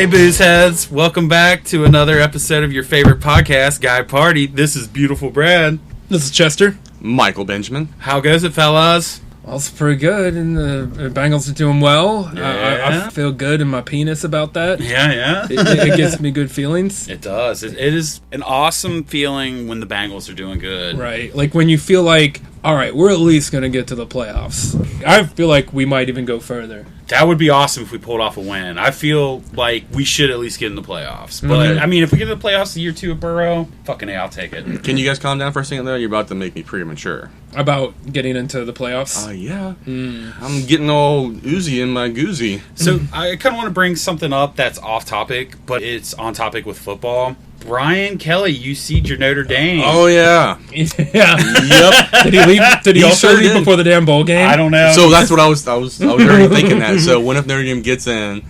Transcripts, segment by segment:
Hey, booze heads. Welcome back to another episode of your favorite podcast, Guy Party. This is Beautiful Brad. This is Chester. Michael Benjamin. How goes it, fellas? Well, it's pretty good, and the Bengals are doing well. Yeah. I feel good in my penis about that. Yeah. It gives me good feelings. It does. It is an awesome feeling when the Bengals are doing good. Right. Like when you feel like, all right, we're at least going to get to the playoffs. I feel like we might even go further. That would be awesome if we pulled off a win. I feel like we should at least get in the playoffs. But, I mean, if we get to the playoffs the year 2 of Burrow, fucking A, I'll take it. Can you guys calm down for a second, though? You're about to make me premature. About getting into the playoffs? Yeah. I'm getting all oozy in my goozy. So, I kind of want to bring something up that's off topic, but it's on topic with football. Brian Kelly, you seed your Notre Dame. Oh, yeah. Yeah. Yep. Did he leave? Did he also sure leave did. before the damn bowl game? I don't know. So that's what I was already thinking that. So what if Notre Dame gets to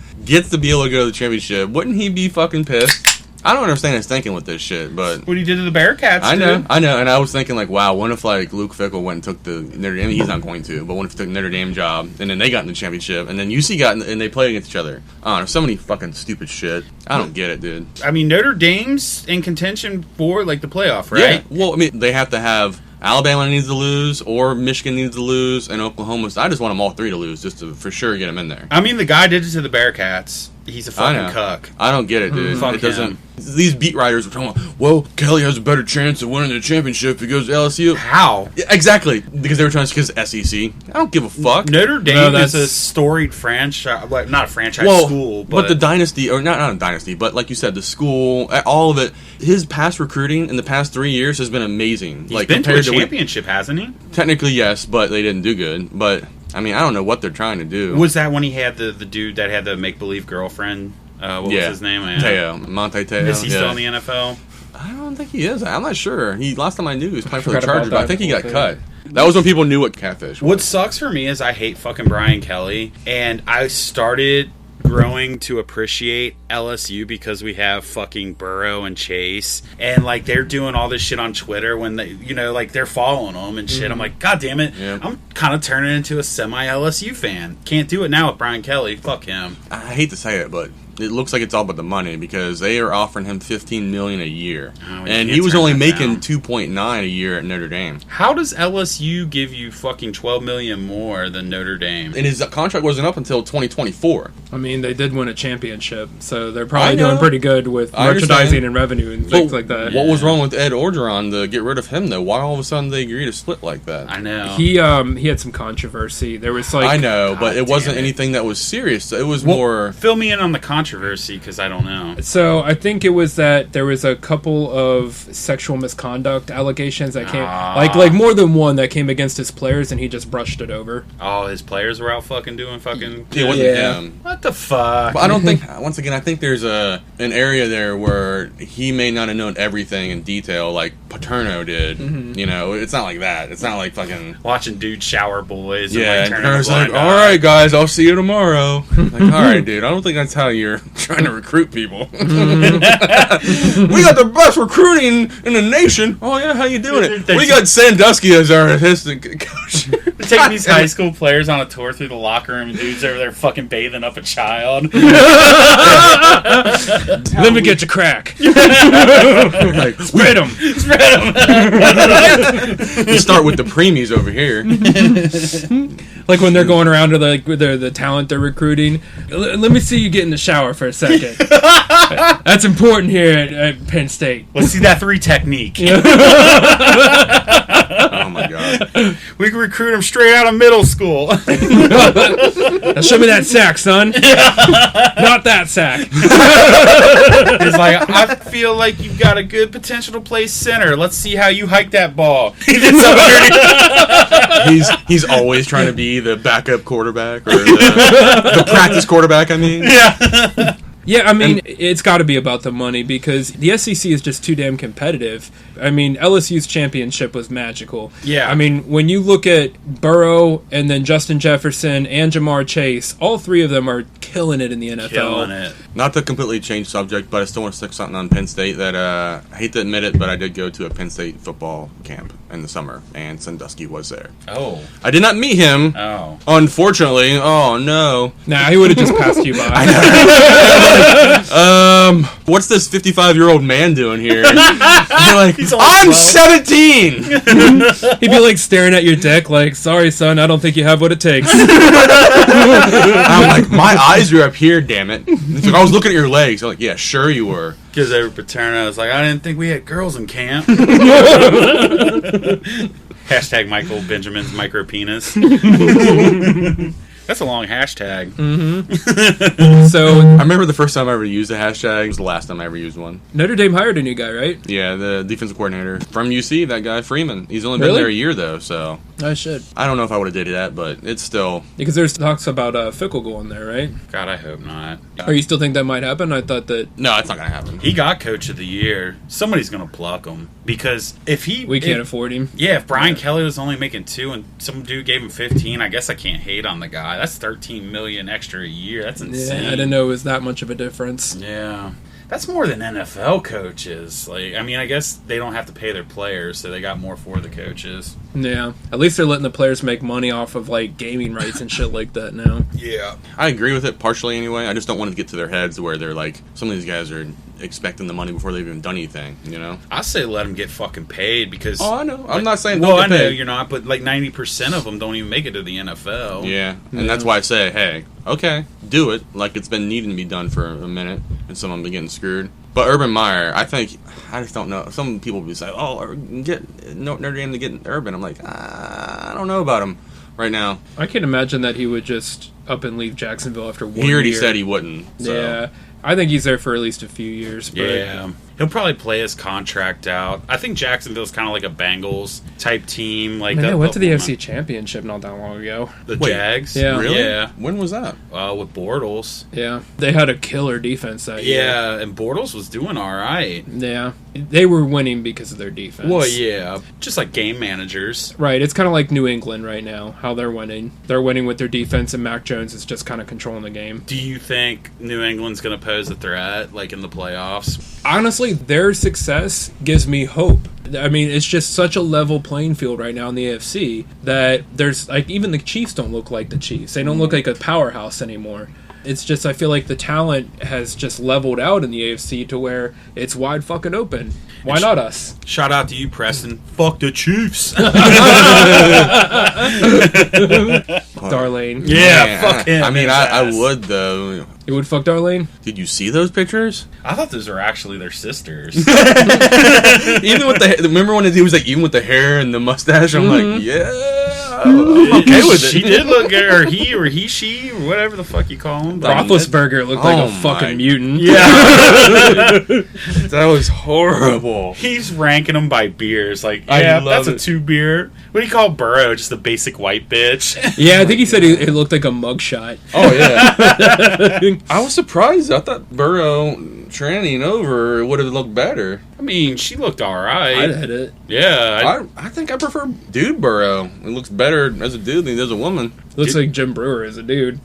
be able to go to the championship? Wouldn't he be fucking pissed? I don't understand his thinking with this shit, but What he did to the Bearcats, I know, and I was thinking like, wow, what if like Luke Fickell went and took the Notre Dame? He's not going to, but what if he took the Notre Dame job and then they got in the championship and then UC got in, and they played against each other? I don't know, so many fucking stupid shit. I don't get it, dude. I mean, Notre Dame's in contention for like the playoff, right? Yeah. Well, I mean, they have to have Alabama needs to lose, or Michigan needs to lose, and Oklahoma. I just want them all three to lose, just to for sure get them in there. I mean, the guy did it to the Bearcats. He's a fucking cuck. I don't get it, dude. Fuck it doesn't. him. These beat writers are talking about, well, Kelly has a better chance of winning the championship if he goes to LSU. How? Yeah, exactly, because they were trying to because SEC. I don't give a fuck. Notre Dame is a storied franchise, well, not a franchise school, but the dynasty, or not a dynasty, but like you said, the school, all of it. His past recruiting in the past 3 years has been amazing. He's been to a championship, hasn't he? Technically, yes, but they didn't do good. But I mean, I don't know what they're trying to do. Was that when he had the dude that had the make believe girlfriend? What was his name? Monte Teo. Is he still in the NFL? I don't think he is. I'm not sure. Last time I knew he was playing for the Chargers, but I think he got cut. That was when people knew what catfish was. What sucks for me is I hate fucking Brian Kelly, and I started growing to appreciate LSU because we have fucking Burrow and Chase, and like they're doing all this shit on Twitter when they, like they're following them and shit. I'm like, God damn it! Yeah. I'm kind of turning into a semi LSU fan. Can't do it now with Brian Kelly. Fuck him. I hate to say it, but it looks like it's all about the money because they are offering him $15 million a year, and he was only making $2.9 a year at Notre Dame. How does LSU give you fucking $12 million more than Notre Dame? And his contract wasn't up until 2024. I mean, they did win a championship, so they're probably doing pretty good with merchandising understand. and revenue and things like that. What was wrong with Ed Orgeron to get rid of him, though? Why all of a sudden they agreed to split like that? I know. He had some controversy. There was like... I know, but it wasn't anything that was serious. It was more... Fill me in on the controversy, because I don't know. So I think it was that there was a couple of sexual misconduct allegations that came... Like more than one that came against his players, and he just brushed it over. Oh, his players were out fucking doing fucking... It wasn't him. What the fuck? But I don't think... Once again, I think there's an area there where he may not have known everything in detail like Paterno did. It's not like that. It's not like fucking... Watching dudes shower boys. Yeah, and Paterno's like, all right, guys, I'll see you tomorrow. Like, all right, dude, I don't think that's how you're trying to recruit people. We got the best recruiting in the nation. Oh, yeah, how you doing it? We got Sandusky as our assistant coach. They're taking these high school players on a tour through the locker room, and dudes over there fucking bathing up a child. Let me get your crack. Like, Spread them. You start with the preemies over here. Like when they're going around to the talent they're recruiting. Let me see you get in the shower for a second. That's important here at Penn State. Let's see that 3 technique. Oh my god. We can recruit them straight out of middle school. Now show me that sack, son. Not that sack. It's like, I feel like you've got a good potential to play center. Let's see how you hike that ball. He's always trying to be the backup quarterback or the practice quarterback, I mean. Yeah. Yeah, I mean, it's got to be about the money because the SEC is just too damn competitive. I mean, LSU's championship was magical. Yeah. I mean, when you look at Burrow and then Justin Jefferson and Jamar Chase, all three of them are killing it in the NFL. Killing it. Not to completely change subject, but I still want to stick something on Penn State that I hate to admit it, but I did go to a Penn State football camp in the summer, and Sandusky was there. Oh. I did not meet him. Oh. Unfortunately. Oh, no. Nah, he would have just passed you by. What's this 55-year-old man doing here? You're like, He's only I'm 12. 17. He'd be like staring at your dick, like, "Sorry, son, I don't think you have what it takes." I'm like, my eyes are up here, damn it. It's like, I was looking at your legs. I'm like, yeah, sure you were. Because they were Paterno. It's like, I didn't think we had girls in camp. Hashtag Michael Benjamin's micro penis. That's a long hashtag. So I remember the first time I ever used a hashtag. It was the last time I ever used one. Notre Dame hired a new guy, right? Yeah, the defensive coordinator from UC, that guy Freeman. He's only been Really? there a year though, so Oh shit. I don't know if I would have did that, but it's still. Because there's talks about Fickle going there, right? God, I hope not. Or you still think that might happen? I thought that No, it's not gonna happen. He got coach of the year. Somebody's going to pluck him. Because if he... we can't afford him. Yeah, if Brian Kelly was only making 2 and some dude gave him 15, I guess I can't hate on the guy. That's $13 million extra a year. That's insane. Yeah, I didn't know it was that much of a difference. Yeah. That's more than NFL coaches. Like, I mean, I guess they don't have to pay their players, so they got more for the coaches. Yeah. At least they're letting the players make money off of like gaming rights and shit like that now. Yeah. I agree with it partially anyway. I just don't want it to get to their heads where they're like, some of these guys are expecting the money before they've even done anything, you know? I say let them get fucking paid because... Oh, I know. I'm not saying Well, don't I get know paid. you're not, but like 90% of them don't even make it to the NFL. Yeah, and that's why I say, hey, okay, do it. Like it's been needing to be done for a minute, and some of them are getting screwed. But Urban Meyer, I just don't know. Some people will be saying, oh, get Notre Dame to get Urban. I'm like, I don't know about him right now. I can imagine that he would just up and leave Jacksonville after 1 year. He already said he wouldn't. So. Yeah. I think he's there for at least a few years. But Yeah. He'll probably play his contract out. I think Jacksonville's kind of like a Bengals type team. Like Man, they went to the AFC Championship not that long ago. The Wait, Jags. Yeah. Really? Yeah. When was that? With Bortles. Yeah. They had a killer defense that year. Yeah, and Bortles was doing all right. Yeah. They were winning because of their defense. Well, yeah. Just like game managers. Right. It's kind of like New England right now, how they're winning. They're winning with their defense, and Mac Jones is just kind of controlling the game. Do you think New England's going to pose a threat, like in the playoffs? Honestly, their success gives me hope. I mean, it's just such a level playing field right now in the AFC that there's, like, even the Chiefs don't look like the Chiefs. They don't look like a powerhouse anymore. It's just, I feel like the talent has just leveled out in the AFC to where it's wide fucking open. Why not us? Shout out to you, Preston. Fuck the Chiefs. Darlene. Yeah, fuck him. I mean, His I ass. would, though. You would fuck Darlene? Did you see those pictures? I thought those were actually their sisters. Even with the remember when he was like, even with the hair and the mustache, I'm like, yeah, I'm okay with it. She did look good, or he, or he, she, or whatever the fuck you call him. Roethlisberger looked like Oh a fucking my- mutant. Yeah. That was horrible. He's ranking them by beers. Like, I yeah, love that's a it. 2 beer. What do you call Burrow? Just a basic white bitch. Yeah, I think he said it looked like a mugshot. Oh yeah. I was surprised. I thought Burrow trannying over would have looked better. I mean, she looked all right. I'd hit it. Yeah. I think I prefer dude Burrow. It looks better as a dude than he does a woman. Looks like Jim Brewer as a dude.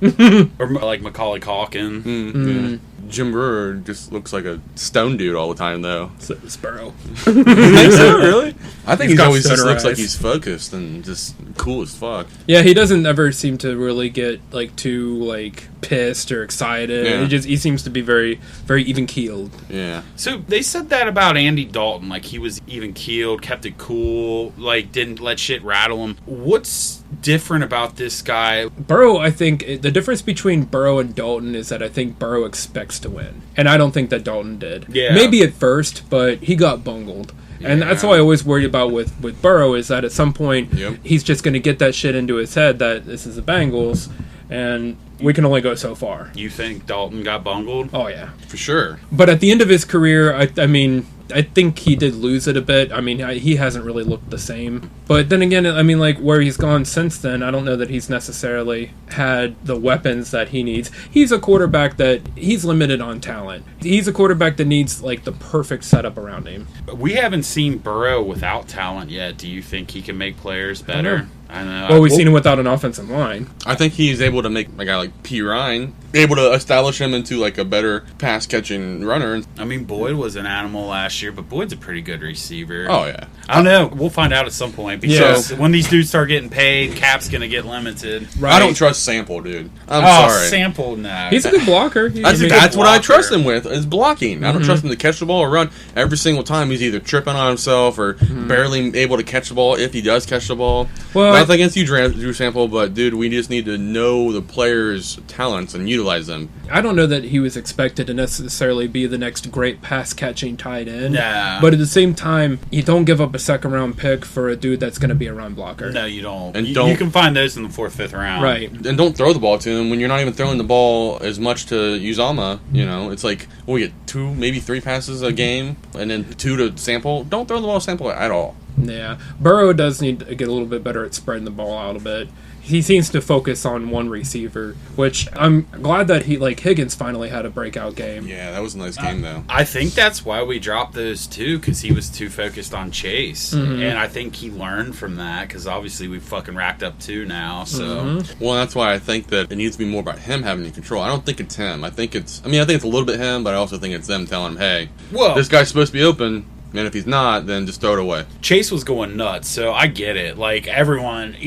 or like Macaulay Culkin. Yeah. Jim Brewer just looks like a stone dude all the time, though. Sparrow. You think so? Really? I think He's he got always just stoner looks like eyes. he's focused and just cool as fuck. Yeah, he doesn't ever seem to really get like too like pissed or excited. Yeah. He seems to be very, very even keeled. Yeah. So they said that about Andy Dalton. Like, he was even keeled, kept it cool, like, didn't let shit rattle him. What's different about this guy? Burrow, I think the difference between Burrow and Dalton is that I think Burrow expects to win, and I don't think that Dalton did. Yeah. Maybe at first, but he got bungled. And that's Yeah. what I always worry about with Burrow is that at some point Yep. he's just going to get that shit into his head that this is the Bengals, and we can only go so far. You think Dalton got bungled? Oh yeah. For sure. But at the end of his career, I mean, I think he did lose it a bit. I mean, he hasn't really looked the same. But then again, I mean, like, where he's gone since then, I don't know that he's necessarily had the weapons that he needs. He's a quarterback that he's limited on talent. He's a quarterback that needs, like, the perfect setup around him. We haven't seen Burrow without talent yet. Do you think he can make players better? I know. Well, we've seen him without an offensive line. I think he's able to make a guy like P. Ryan, able to establish him into like a better pass-catching runner. I mean, Boyd was an animal last year, but Boyd's a pretty good receiver. Oh, yeah. I don't know. We'll find out at some point, because when these dudes start getting paid, Cap's going to get limited. Right. I don't trust Sample, dude. I'm sorry. Sample, no. He's a good blocker. That's what I trust him with, is blocking. I don't trust him to catch the ball or run. Every single time he's either tripping on himself or barely able to catch the ball if he does catch the ball. Well, nothing against you, Drew Sample, but, dude, we just need to know the players' talents and utilize them. I don't know that he was expected to necessarily be the next great pass-catching tight end. Nah. But at the same time, you don't give up a second-round pick for a dude that's going to be a run blocker. No, you don't. And you can find those in the 4th, 5th round. Right. And don't throw the ball to him when you're not even throwing the ball as much to Uzama. You know, it's like, we get 2, maybe 3 passes a game, and then 2 to Sample. Don't throw the ball to Sample at all. Yeah. Burrow does need to get a little bit better at spreading the ball out a bit. He seems to focus on one receiver, which I'm glad that Higgins finally had a breakout game. Yeah, that was a nice game, though. I think that's why we dropped those two, because he was too focused on Chase. And I think he learned from that, because obviously we've fucking racked up 2 now. So Well, that's why I think that it needs to be more about him having the control. I don't think it's him. I think it's a little bit him, but I also think it's them telling him, hey, this guy's supposed to be open. And if he's not, then just throw it away. Chase was going nuts, so I get it. Like, everyone,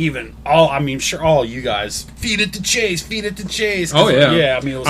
all you guys, feed it to Chase. Oh, yeah. Yeah, I mean, it was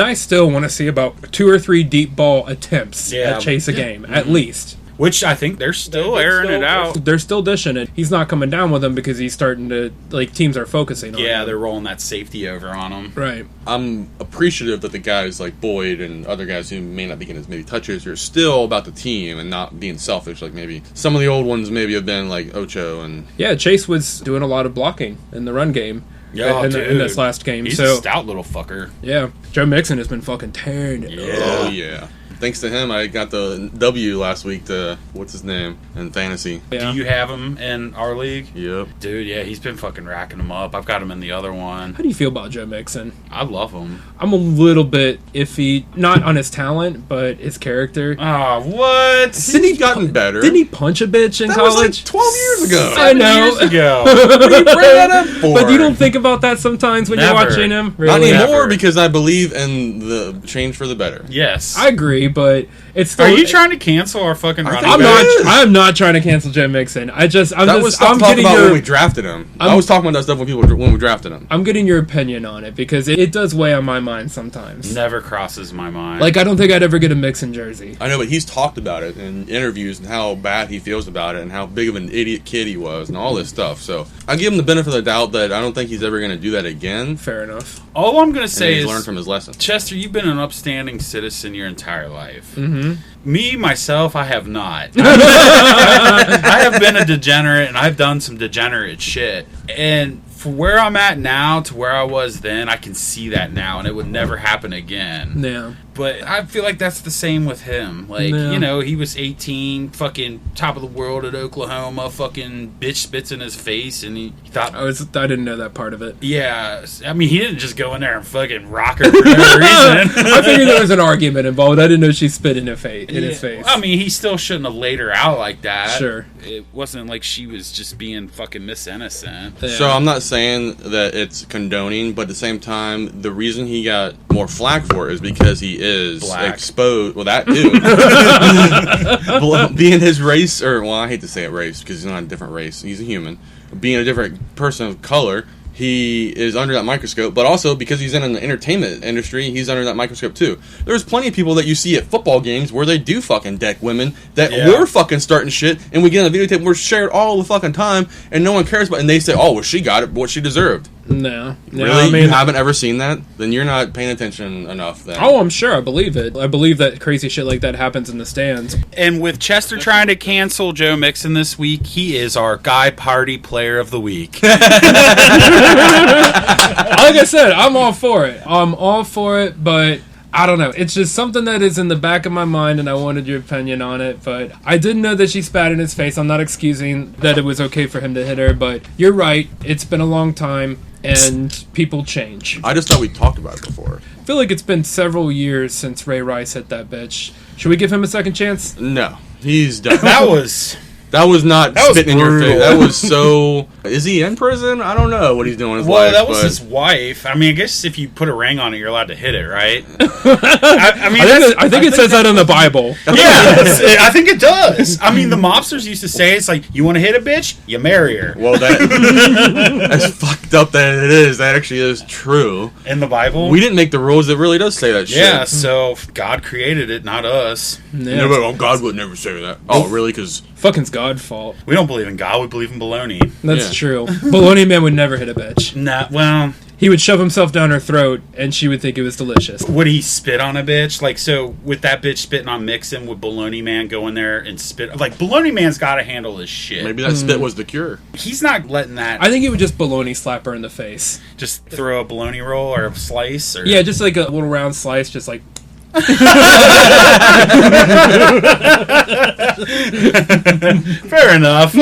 I still want to see about 2 or 3 deep ball attempts at Chase a game, at least. Which I think they're still airing it out. They're still dishing it. He's not coming down with them because he's starting to, teams are focusing on him. Yeah, they're rolling that safety over on him. Right. I'm appreciative that the guys like Boyd and other guys who may not be getting as many touches are still about the team and not being selfish. Like maybe some of the old ones maybe have been like Ocho and... Yeah, Chase was doing a lot of blocking in the run game. In this last game. He's a stout little fucker. Yeah. Joe Mixon has been fucking tearing it. Yeah. Oh, yeah. Thanks to him, I got the W last week to, what's his name, in fantasy. Yeah. Do you have him in our league? Yep. Dude, yeah, he's been fucking racking him up. I've got him in the other one. How do you feel about Joe Mixon? I love him. I'm a little bit iffy, not on his talent, but his character. Oh, what? Didn't he gotten better? Didn't he punch a bitch in college? That was like 12 years ago. I know. Years ago. What do you bring that up for? But you don't think about that sometimes when you're watching him? Really? Not anymore, Never. because I believe in the change for the better. Yes. I agree, but it's still... Are you trying to cancel our fucking running think back? I'm not trying to cancel Joe Mixon. I'm talking about when we drafted him. I was talking about that stuff when we drafted him. I'm getting your opinion on it because it does weigh on my mind sometimes. Never crosses my mind. I don't think I'd ever get a Mixon jersey. I know, but he's talked about it in interviews and how bad he feels about it and how big of an idiot kid he was and all this stuff. So I give him the benefit of the doubt that I don't think he's ever going to do that again. Fair enough. All I'm going to say is... learned from his lesson. Chester, you've been an upstanding citizen your entire life. Mm-hmm. Me, myself, I have not. I have been a degenerate, and I've done some degenerate shit. And from where I'm at now to where I was then, I can see that now, and it would never happen again. Yeah. But I feel like that's the same with him. He was 18, fucking top of the world at Oklahoma, fucking bitch spits in his face, and he thought... I didn't know that part of it. Yeah. I mean, he didn't just go in there and fucking rock her for no reason. I figured there was an argument involved. I didn't know she spit in his face. I mean, he still shouldn't have laid her out like that. Sure. It wasn't like she was just being fucking Miss Innocent. Yeah. So I'm not saying that it's condoning, but at the same time, the reason he got more flack for it is because he is Black. Exposed. Well, that too. Being his race, I hate to say it race because he's not a different race. He's a human. Being a different person of color, he is under that microscope, but also because he's in the entertainment industry, he's under that microscope too. There's plenty of people that you see at football games where they do fucking deck women that were fucking starting shit, and we get on a videotape, we're shared all the fucking time, and no one cares about it, and they say, oh, well, she got it, what she deserved. No. Really? I mean, you haven't ever seen that? Then you're not paying attention enough then. Oh, I'm sure. I believe it. I believe that crazy shit like that happens in the stands. And with Chester trying to cancel Joe Mixon this week, he is our Guy Party Player of the Week. Like I said, I'm all for it. But I don't know. It's just something that is in the back of my mind, and I wanted your opinion on it. But I didn't know that she spat in his face. I'm not excusing that it was okay for him to hit her, but you're right. It's been a long time, and people change. I just thought we talked about it before. I feel like it's been several years since Ray Rice hit that bitch. Should we give him a second chance? No. He's done. That was not spitting in your face. That was so Is he in prison? I don't know what he's doing in his Well, life. that was but his wife. I mean, I guess if you put a ring on it, you're allowed to hit it, right? I mean, I think it says that in the Bible. Yeah, I think it does. I mean, the mobsters used to say, it's like, you want to hit a bitch? You marry her. Well, that's fucked up that it is. That actually is true. In the Bible? We didn't make the rules. It really does say that shit. Yeah, so God created it, not us. Yeah. No, but God would never say that. Oh, really? Because Fucking's God's fault. We don't believe in God, we believe in baloney. That's Yeah. true. Baloney Man would never hit a bitch. Nah, well, He would shove himself down her throat, and she would think it was delicious. would he spit on a bitch? Like, so with that bitch spitting on Mixon, would Baloney Man go in there and spit? Like, Baloney Man's got to handle his shit. maybe that spit was the cure. He's not letting that I think he would just baloney slap her in the face. just throw a baloney roll or a slice. Or Yeah, just like a little round slice, just like... Fair enough.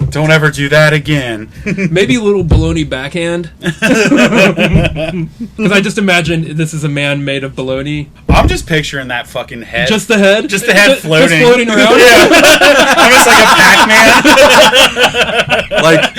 Don't ever do that again. Maybe a little baloney backhand. Because I just imagine this is a man made of baloney. I'm just picturing that fucking head. Just the head? Just the head floating. Just floating around? Yeah. Almost like a Pac-Man. Like,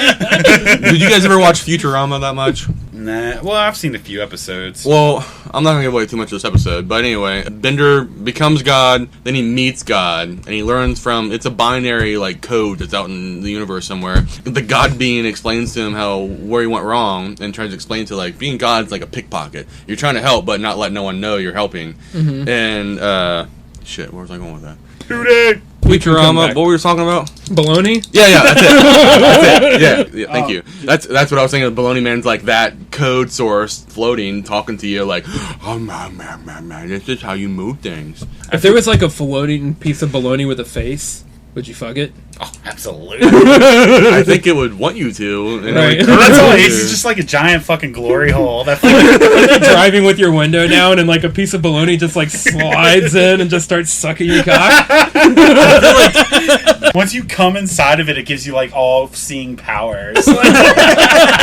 did you guys ever watch Futurama that much? Nah. Well, I've seen a few episodes. Well, I'm not going to give away too much of this episode, but anyway, Bender becomes God, then he meets God, and he learns from, it's a binary, like, code that's out in the universe somewhere. The God being explains to him where he went wrong, and tries to explain to, like, being God's like a pickpocket. You're trying to help, but not let no one know you're helping. Mm-hmm. And, shit, where was I going with that? Today. Futurama, what were we talking about? Baloney? Yeah, that's it. That's it. Yeah, thank you. That's what I was thinking. The Baloney Man's like that code source floating, talking to you like, oh man, this is how you move things. If there was like a floating piece of baloney with a face, would you fuck it? Oh, absolutely. I think it would want you to. And Right. it would That's all. encourage you It's to. just like a giant fucking glory hole. That Driving with your window down and like a piece of baloney just like slides in and just starts sucking your cock. once you come inside of it, it gives you like all-seeing powers.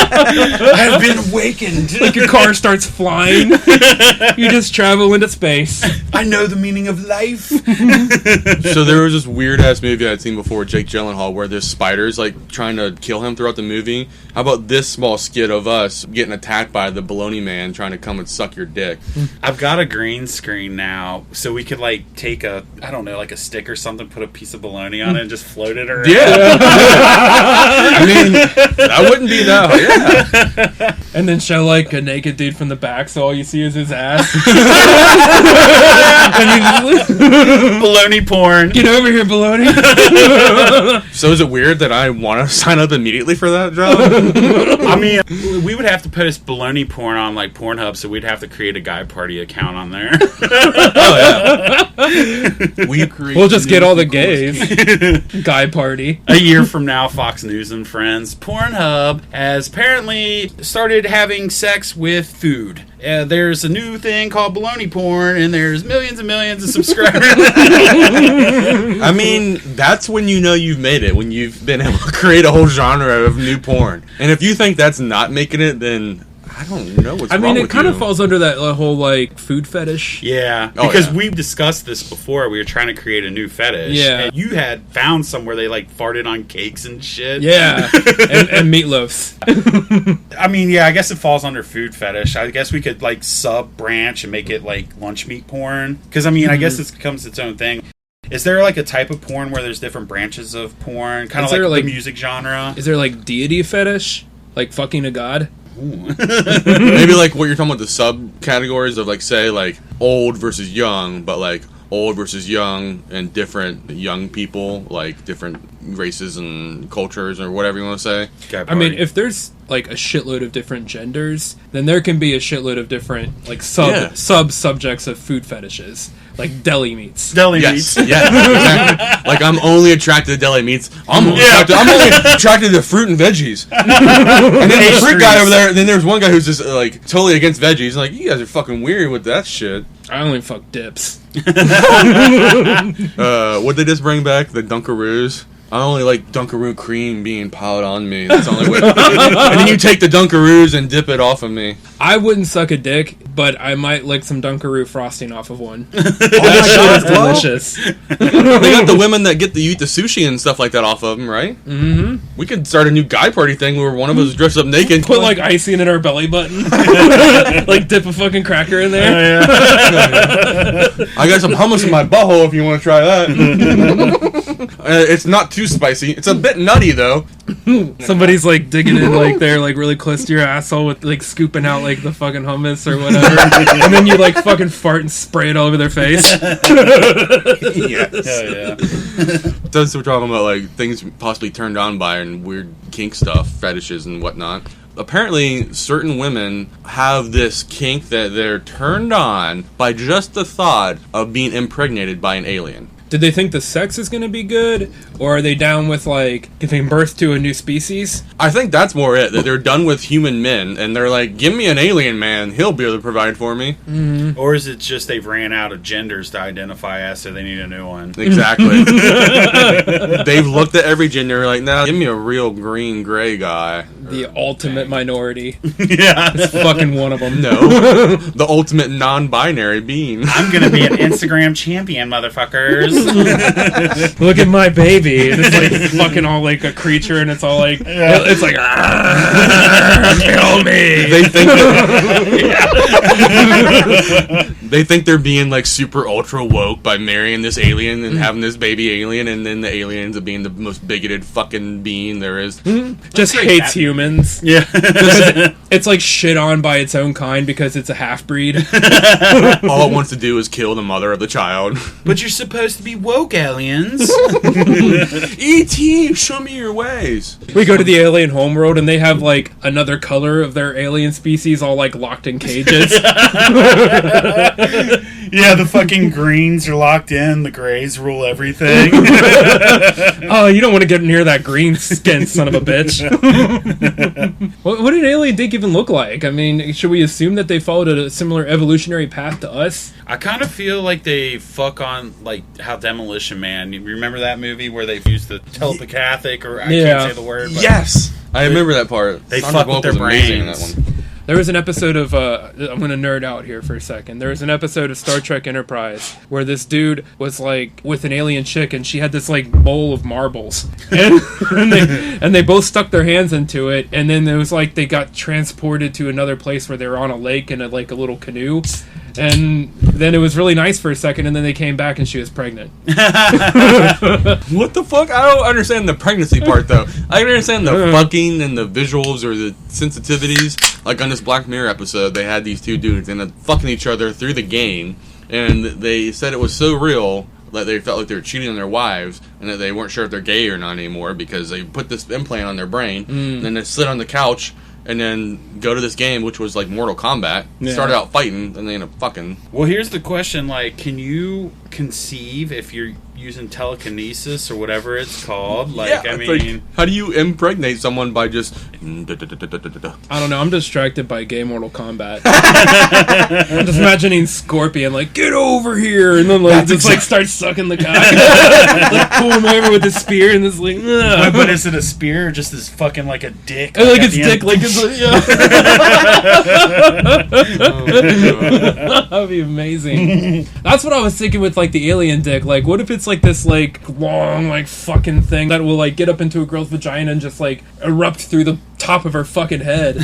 I've been awakened. Like your car starts flying. You just travel into space. I know the meaning of life. So there was this weird ass movie I'd seen before, Jake Gyllenhaal, where there's spiders like trying to kill him throughout the movie. How about this small skit of us getting attacked by the Baloney Man trying to come and suck your dick? I've got a green screen now, so we could like take a, I don't know, like a stick or something, put a piece of bologna on it, and just float it around. Yeah. I mean, that wouldn't be that. Yeah. And then show like a naked dude from the back so all you see is his ass. And you just, Bologna porn. get over here, baloney. So is it weird that I want to sign up immediately for that job? I mean, we would have to put his bologna porn on like Pornhub, so we'd have to create a guy party account on there. We'll just get all the gays. Guy party. A year from now, Fox News and Friends, Pornhub has apparently started having sex with food. There's a new thing called bologna porn, and there's millions and millions of subscribers. I mean, that's when you know you've made it, when you've been able to create a whole genre of new porn. And if you think that's not making it, then I don't know what's I wrong mean, it with kind you. of falls under that whole like food fetish. Yeah, Oh, because yeah. we've discussed this before. We were trying to create a new fetish. Yeah. And you had found somewhere they like farted on cakes and shit. Yeah, and meatloafs. I mean, yeah, I guess it falls under food fetish. I guess we could like sub branch and make it like lunch meat porn. Because I mean, I guess this becomes its own thing. Is there like a type of porn where there's different branches of porn, kind of Is there, like like- the music genre? Is there like deity fetish, like fucking a god? Maybe like what you're talking about, the subcategories of like, say, like old versus young, but like old versus young and different young people, like different races and cultures or whatever you want to say. Guy I mean, party. if there's like a shitload of different genders, then there can be a shitload of different like sub subjects of food fetishes, like deli meats. deli Yes, meats. yeah, exactly. Like I'm only attracted to deli meats. I'm only attracted to fruit and veggies. And then the fruit guy over there. Then there's one guy who's just like totally against veggies. Like, you guys are fucking weird with that shit. I only fuck dips. What'd they just bring back? The Dunkaroos. I only like Dunkaroo cream being piled on me. That's the only way. And then you take the Dunkaroos and dip it off of me. I wouldn't suck a dick, but I might lick some Dunkaroo frosting off of one. Oh That shit is delicious. They got the women that you eat the sushi and stuff like that off of them, right? Mm-hmm. We could start a new guy party thing where one of us dressed up naked. Put like icing in our belly button. Like dip a fucking cracker in there. Yeah. I got some hummus in my butthole if you want to try that. It's not too spicy. It's a bit nutty though. Somebody's like digging in like they're like really close to your asshole with like scooping out like the fucking hummus or whatever, and then you like fucking fart and spray it all over their face. Yes. Hell yeah. That's what we're talking about, like things possibly turned on by and weird kink stuff, fetishes and whatnot. Apparently, certain women have this kink that they're turned on by just the thought of being impregnated by an alien. Did they think the sex is going to be good, or are they down with like giving birth to a new species? I think that's more it, that they're done with human men, and they're like, give me an alien man, he'll be able to provide for me. Mm-hmm. Or is it just they've ran out of genders to identify as, so they need a new one? Exactly. They've looked at every gender, like, nah, give me a real green-gray guy. The ultimate minority. Yeah. It's fucking one of them. No. The ultimate non-binary being. I'm gonna be an Instagram champion, motherfuckers. Look at my baby. And it's like fucking all like a creature, and it's all like it's like kill me. They think they're being like super ultra woke by marrying this alien and having this baby alien, and then the alien ends up being the most bigoted fucking being there is. Just hates humans. Yeah. It's like shit on by its own kind because it's a half breed. All it wants to do is kill the mother of the child. But you're supposed to be woke, aliens. E.T., show me your ways. We go to the alien homeworld and they have like another color of their alien species all like locked in cages. Yeah, the fucking greens are locked in, the grays rule everything. Oh, you don't want to get near that green skin son of a bitch. What did alien dick even look like? I mean, should we assume that they followed a similar evolutionary path to us? I kind of feel like they fuck on, like, how Demolition Man, you remember that movie where they used the telepathic, or I can't say the word, but Yes! I remember that part. They Sandra fuck with Bullock their was amazing in brains. that one. There was an episode of, I'm going to nerd out here for a second. There was an episode of Star Trek Enterprise where this dude was, like, with an alien chick, and she had this, like, bowl of marbles. And they both stuck their hands into it, and then it was like they got transported to another place where they were on a lake in, a little canoe. And then it was really nice for a second, and then they came back and she was pregnant. What the fuck? I don't understand the pregnancy part, though. I understand the fucking and the visuals or the sensitivities. Like on this Black Mirror episode, they had these two dudes and fucking each other through the game, and they said it was so real that they felt like they were cheating on their wives, and that they weren't sure if they're gay or not anymore because they put this implant on their brain, and then they sit on the couch and then go to this game, which was like Mortal Kombat. Yeah. Started out fighting, and they ended up fucking. Well, here's the question, like, can you conceive if you're using telekinesis or whatever it's called? Like, Yeah, I it's mean... like, how do you impregnate someone by just... I don't know, I'm distracted by gay Mortal Kombat. I'm just imagining Scorpion, like, get over here, and then, like, just, like, start sucking the cock. Like, pull him over with his spear, and this, like, ugh. But is it a spear or just this fucking, like, a dick? And, like, at it's the dick, end? like, it's, yeah. That'd be amazing. That's what I was thinking with, like, the alien dick. Like, what if it's, like, this, like, long, like, fucking thing that will, like, get up into a girl's vagina and just, like, erupt through the top of her fucking head?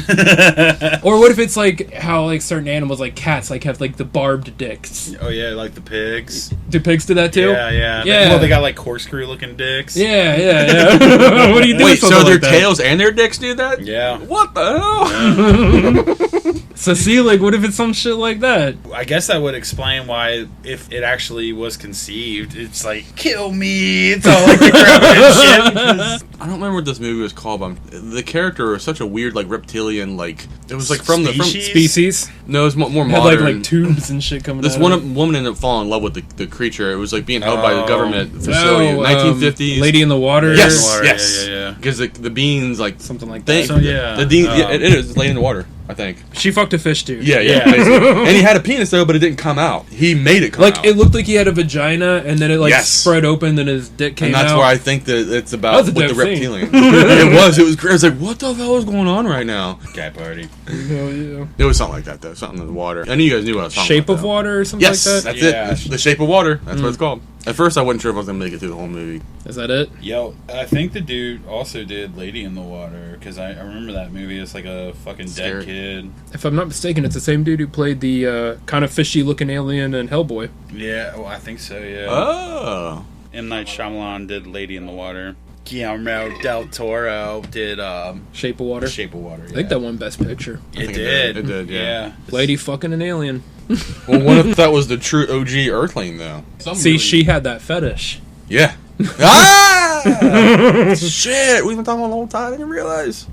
Or what if it's, like, how, like, certain animals, like cats, like, have, like, the barbed dicks? Oh, yeah, like the pigs. Do pigs do that, too? Yeah. Yeah. Well, they got, like, corkscrew-looking dicks. Yeah. What do you do? Wait, with something so their like that? tails and their dicks do that? Yeah. What the hell? So see, like, what if it's some shit like that? I guess that would explain why, if it actually was conceived, it's like, kill me, it's all like the crap and shit. I don't remember what this movie was called, but the character was such a weird, like, reptilian, like... It was, like, from Species? No, it was more Had, modern. like tubes and shit coming This out of it. woman ended up falling in love with the creature. It was, like, being held by the government facility. Oh, 1950s. Lady in the Water? Yes, Water, yes. yeah. Because the beans, like... Something like They, that. So, yeah. it is. It's Lady in the Water. I think. She fucked a fish dude. Yeah. Basically. And he had a penis though, but it didn't come out. He made it come out. Like it looked like he had a vagina, and then it spread open, and his dick came out. And that's where I think that it's about with the reptilian. It was crazy. I was like, what the hell is going on right now? Guy party. Hell yeah. It was something like that though. Something in the water. I knew you guys knew what I was talking Shape about. of Water or something like that? That's it. The Shape of Water. That's what it's called. At first, I wasn't sure if I was going to make it through the whole movie. Is that it? Yo, I think the dude also did Lady in the Water, because I remember that movie. It's like a fucking dead kid. If I'm not mistaken, it's the same dude who played the kind of fishy-looking alien in Hellboy. Yeah, well, I think so, yeah. Oh. M. Night Shyamalan did Lady in the Water. Guillermo del Toro did Shape of Water. Shape of Water, yeah. I think that won Best Picture. It did. It did, yeah. Lady fucking an alien. Well, what if that was the true OG Earthling, though? See, she had that fetish. Yeah. Shit! We've been talking about the whole time. I didn't realize.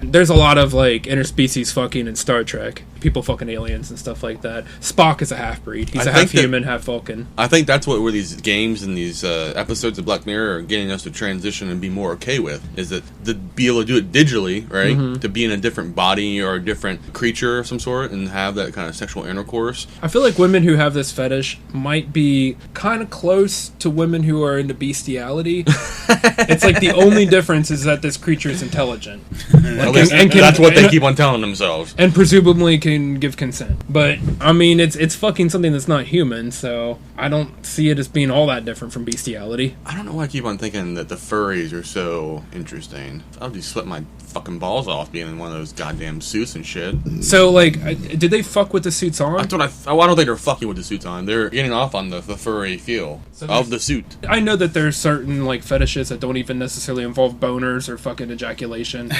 There's a lot of like interspecies fucking in Star Trek. People fucking aliens and stuff like that. Spock is a half-breed. He's a half-human, half-Vulcan. I think that's where these games and these episodes of Black Mirror are getting us to transition and be more okay with. Is that to be able to do it digitally, right? Mm-hmm. To be in a different body or a different creature of some sort and have that kind of sexual intercourse. I feel like women who have this fetish might be kind of close to women who are into bestiality. It's like the only difference is that this creature is intelligent. That's what they keep on telling themselves. And presumably can give consent. But, I mean, it's fucking something that's not human, so I don't see it as being all that different from bestiality. I don't know why I keep on thinking that the furries are so interesting. I'll just sweat my fucking balls off being in one of those goddamn suits and shit. So, like, did they fuck with the suits on? That's what I don't think they're fucking with the suits on. They're getting off on the furry feel of the suit. I know that there's certain, like, fetishes that don't even necessarily involve boners or fucking ejaculation.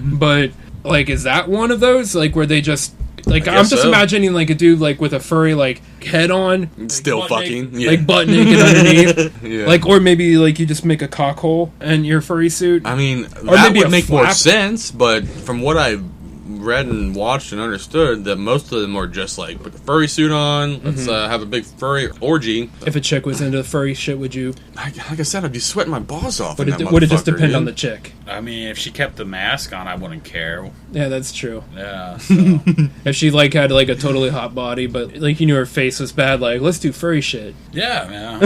But, like, is that one of those? Like, where they just... Like, I'm just imagining, like, a dude, like, with a furry, like, head on. Still like, fucking. Yeah. Like, butt naked underneath. Yeah. Like, or maybe, like, you just make a cock hole in your furry suit. I mean, or that maybe would make flap. more sense, but from what I've read and watched and understood, that most of them are just like, put the furry suit on, let's have a big furry orgy. If a chick was into furry shit, would you? Like I said, I'd be sweating my balls off. Would it just depend on the chick? I mean, if she kept the mask on, I wouldn't care. Yeah, that's true. Yeah. So. If she, like, had, like, a totally hot body, but, like, you knew her face was bad, like, let's do furry shit. Yeah, man.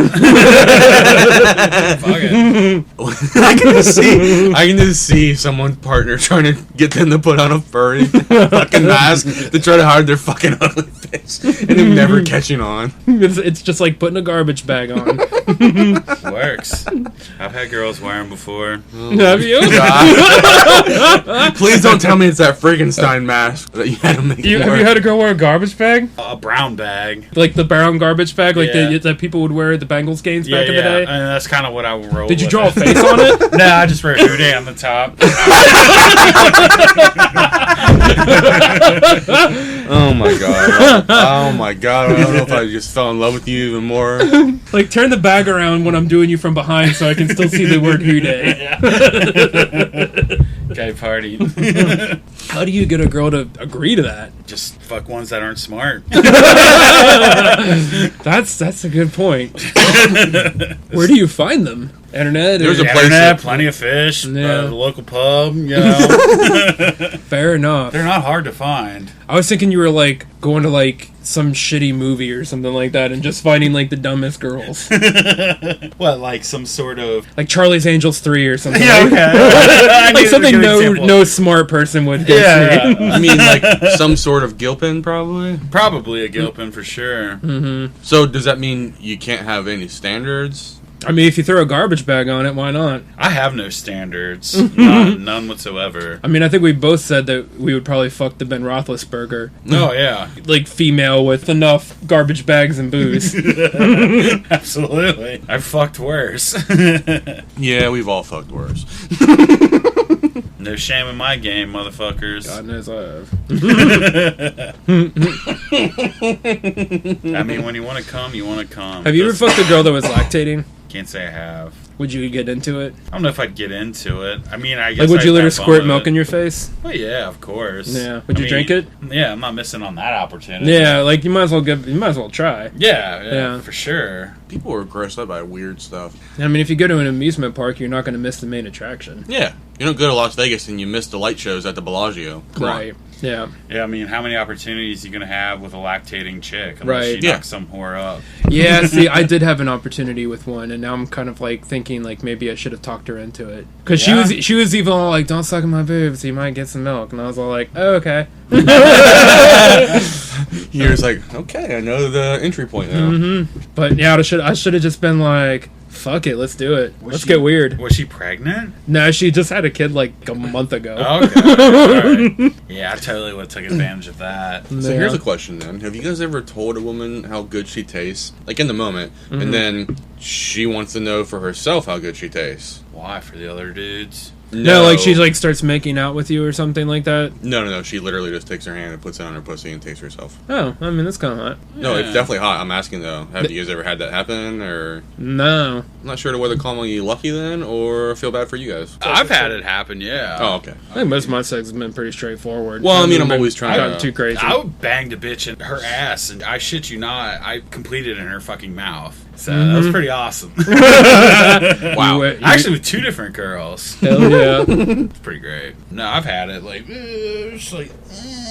Fuck it. I can just see someone's partner trying to get them to put on a furry fucking mask to try to hide their fucking ugly face, and them never catching on. It's just like putting a garbage bag on. Works. I've had girls wear them before. Have you? Please don't tell me it's that Frankenstein mask that you had to make. Have you had a girl wear a garbage bag? A brown bag. Like the brown garbage bag, like that people would wear at the Bengals games back in the day? And that's kind of what I would roll. Did you draw a face on it? No, I just wrote Uday on the top. Oh my god. Oh my god. I don't know if I just fell in love with you even more. Like, turn the bag around when I'm doing you from behind so I can still see the word Uday. Guy party. How do you get a girl to agree to that? Just fuck ones that aren't smart. That's a good point. Where do you find them? Internet? There's a place Internet, plenty of fish, the local pub, you know. Fair enough. They're not hard to find. I was thinking you were, like, going to, like, some shitty movie or something like that and just finding, like, the dumbest girls. What, like some sort of... Like Charlie's Angels 3 or something. Yeah, okay. Like something no smart person would go see. I mean, like, some sort of Gilpin, probably? Probably a Gilpin, for sure. Mm-hmm. So, does that mean you can't have any standards? I mean, if you throw a garbage bag on it, why not? I have no standards. None whatsoever. I mean, I think we both said that we would probably fuck the Ben Roethlisberger. Oh, yeah. Like, female with enough garbage bags and booze. Absolutely. I've fucked worse. Yeah, we've all fucked worse. No shame in my game, motherfuckers. God knows I have. I mean, when you want to come, you want to come. Have you ever fucked a girl that was lactating? Can't say I have. Would you get into it? I don't know if I'd get into it. I mean, I guess. Like, would you let her I'd have fun squirt with milk it. in your face? Well, yeah, of course. Yeah. Would you drink it? Yeah, I'm not missing on that opportunity. Yeah, like, you might as well try. Yeah, for sure. People are grossed out by weird stuff. I mean, if you go to an amusement park, you're not going to miss the main attraction. Yeah. You don't go to Las Vegas and you miss the light shows at the Bellagio. Come right. on. Yeah. Yeah, I mean, how many opportunities are you going to have with a lactating chick unless Right. you knock some whore up? Yeah, see, I did have an opportunity with one, and now I'm kind of like thinking like maybe I should have talked her into it because Yeah. she was even all like, "Don't suck on my boobs, you might get some milk," and I was all like, "Oh, okay." He was like, okay, I know the entry point now. But yeah, I should have just been like, "Fuck it, let's do it. Let's she- get weird." Was she pregnant? No, she just had a kid like a month ago. Okay. Alright. Yeah, I totally would have took advantage of that. So here's a question then. Have you guys ever told a woman how good she tastes? Like in the moment. And then she wants to know for herself how good she tastes. Why? For the other dudes? No, like she like starts making out with you or something like that. No. She literally just takes her hand and puts it on her pussy and tastes herself. Oh, I mean that's kind of hot. No, it's Yeah. definitely hot. I'm asking though. Have you guys ever had that happen? Or No. I'm not sure whether calling you lucky then or feel bad for you guys. I've had it happen, yeah. Oh, okay. I think most of my sex has been pretty straightforward. Well, I mean, I'm I've always trying gotten to- too crazy. I banged a bitch in her ass, and I shit you not, I completed in her fucking mouth. So that was pretty awesome. Wow. Actually, with 2 different girls. Hell yeah. It's pretty great. No, I've had it. Like, it's like,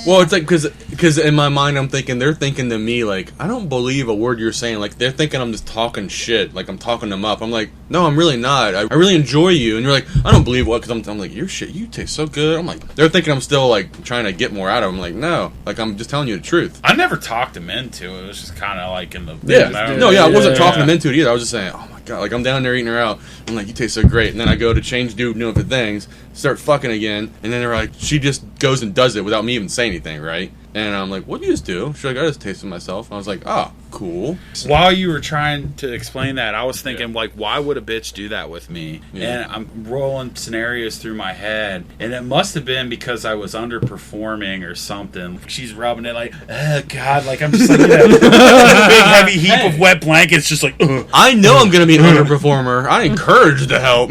Well, it's like because in my mind I'm thinking they're thinking to me like I don't believe a word you're saying. Like they're thinking I'm just talking shit. Like I'm talking them up. I'm like, no, I'm really not. I really enjoy you. And you're like, I don't believe what? Because I'm like, your shit, you taste so good. I'm like, they're thinking I'm still like trying to get more out of them. I'm like, no, like I'm just telling you the truth. I never talked them into it. It was just kind of like in the Yeah, no, yeah, I wasn't Yeah. talking them into it either. I was just saying, oh my god, like I'm down there eating her out. I'm like, you taste so great. And then I go to change dude new for things, start fucking again, and then they're like, she just goes and does it without me even saying anything, right? And I'm like, what do you just do? She's like, I just tasted myself. And I was like, oh, cool. While you were trying to explain that, I was thinking, like, why would a bitch do that with me? Yeah. And I'm rolling scenarios through my head, and it must have been because I was underperforming or something. She's rubbing it like, oh, God, like, I'm just like, big heavy heap of wet blankets, just like, ugh. I know I'm gonna be an underperformer. I encourage the help.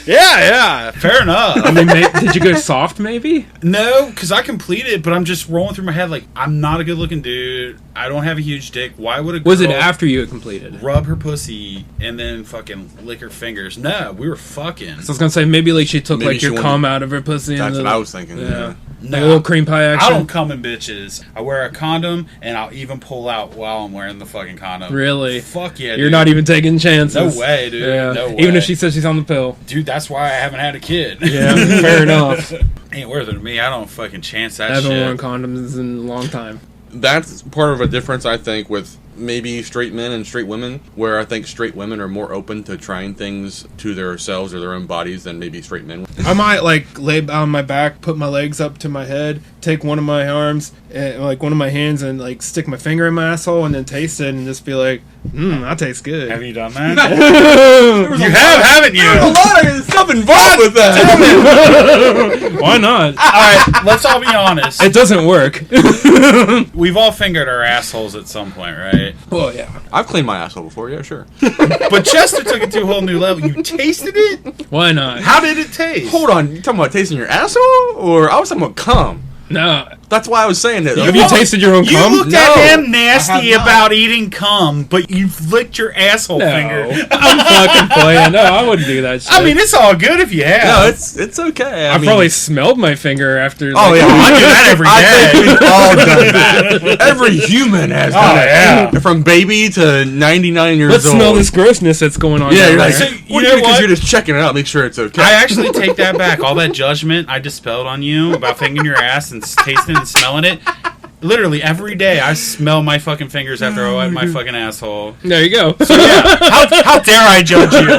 Yeah, fair enough. I mean, did you go soft maybe? No, because I completed, but I'm just rolling through my head like, I'm not a good-looking dude. I don't have a huge dick. Why would a girl Was it after you had completed? rub her pussy and then fucking lick her fingers? No, we were fucking. So I was gonna say maybe like she took Maybe like she your wanted- cum out of her pussy. That's and what I was thinking. Yeah. Like a little cream pie action. I don't come in bitches. I wear a condom, and I'll even pull out while I'm wearing the fucking condom. Really? Fuck yeah, You're dude. not even taking chances. No way, dude. Yeah. No way. Even if she says she's on the pill. Dude, that's why I haven't had a kid. Yeah, fair enough. Ain't worth it to me. I don't fucking chance that I haven't shit. worn condoms in a long time. That's part of a difference, I think, with maybe straight men and straight women, where I think straight women are more open to trying things to themselves or their own bodies than maybe straight men. I might like lay on my back, put my legs up to my head, take one of my arms, and like one of my hands, and like stick my finger in my asshole, and then taste it, and just be like, that tastes good. Have you done that? You have, haven't you? There's a lot of stuff involved with that. Why not? All right, let's all be honest. It doesn't work. We've all fingered our assholes at some point, right? Well, yeah. I've cleaned my asshole before, yeah, sure. But Chester took it to a whole new level. You tasted it? Why not? How did it taste? Hold on, you talking about tasting your asshole? Or I was talking about cum. No. That's why I was saying that. Have you tasted your own You cum? looked No, at him I nasty have not. about eating cum, but you've licked your asshole No. finger. I'm fucking playing. No, I wouldn't do that shit. I mean, it's all good if you have. No, it's okay. I probably smelled my finger after. Oh, like, yeah. I do that every I day. think we've all done that. Every human has done it. yeah. From baby to 99 years Let's old. smell this grossness that's going on. Yeah, down you're like, there. So, what you do know because what? you're just checking it out, make sure it's okay. I actually take that back. All that judgment I dispelled on you about fingering your ass and tasting and smelling it. Literally every day I smell my fucking fingers after I wipe my fucking asshole. There you go. So yeah, how dare I judge you?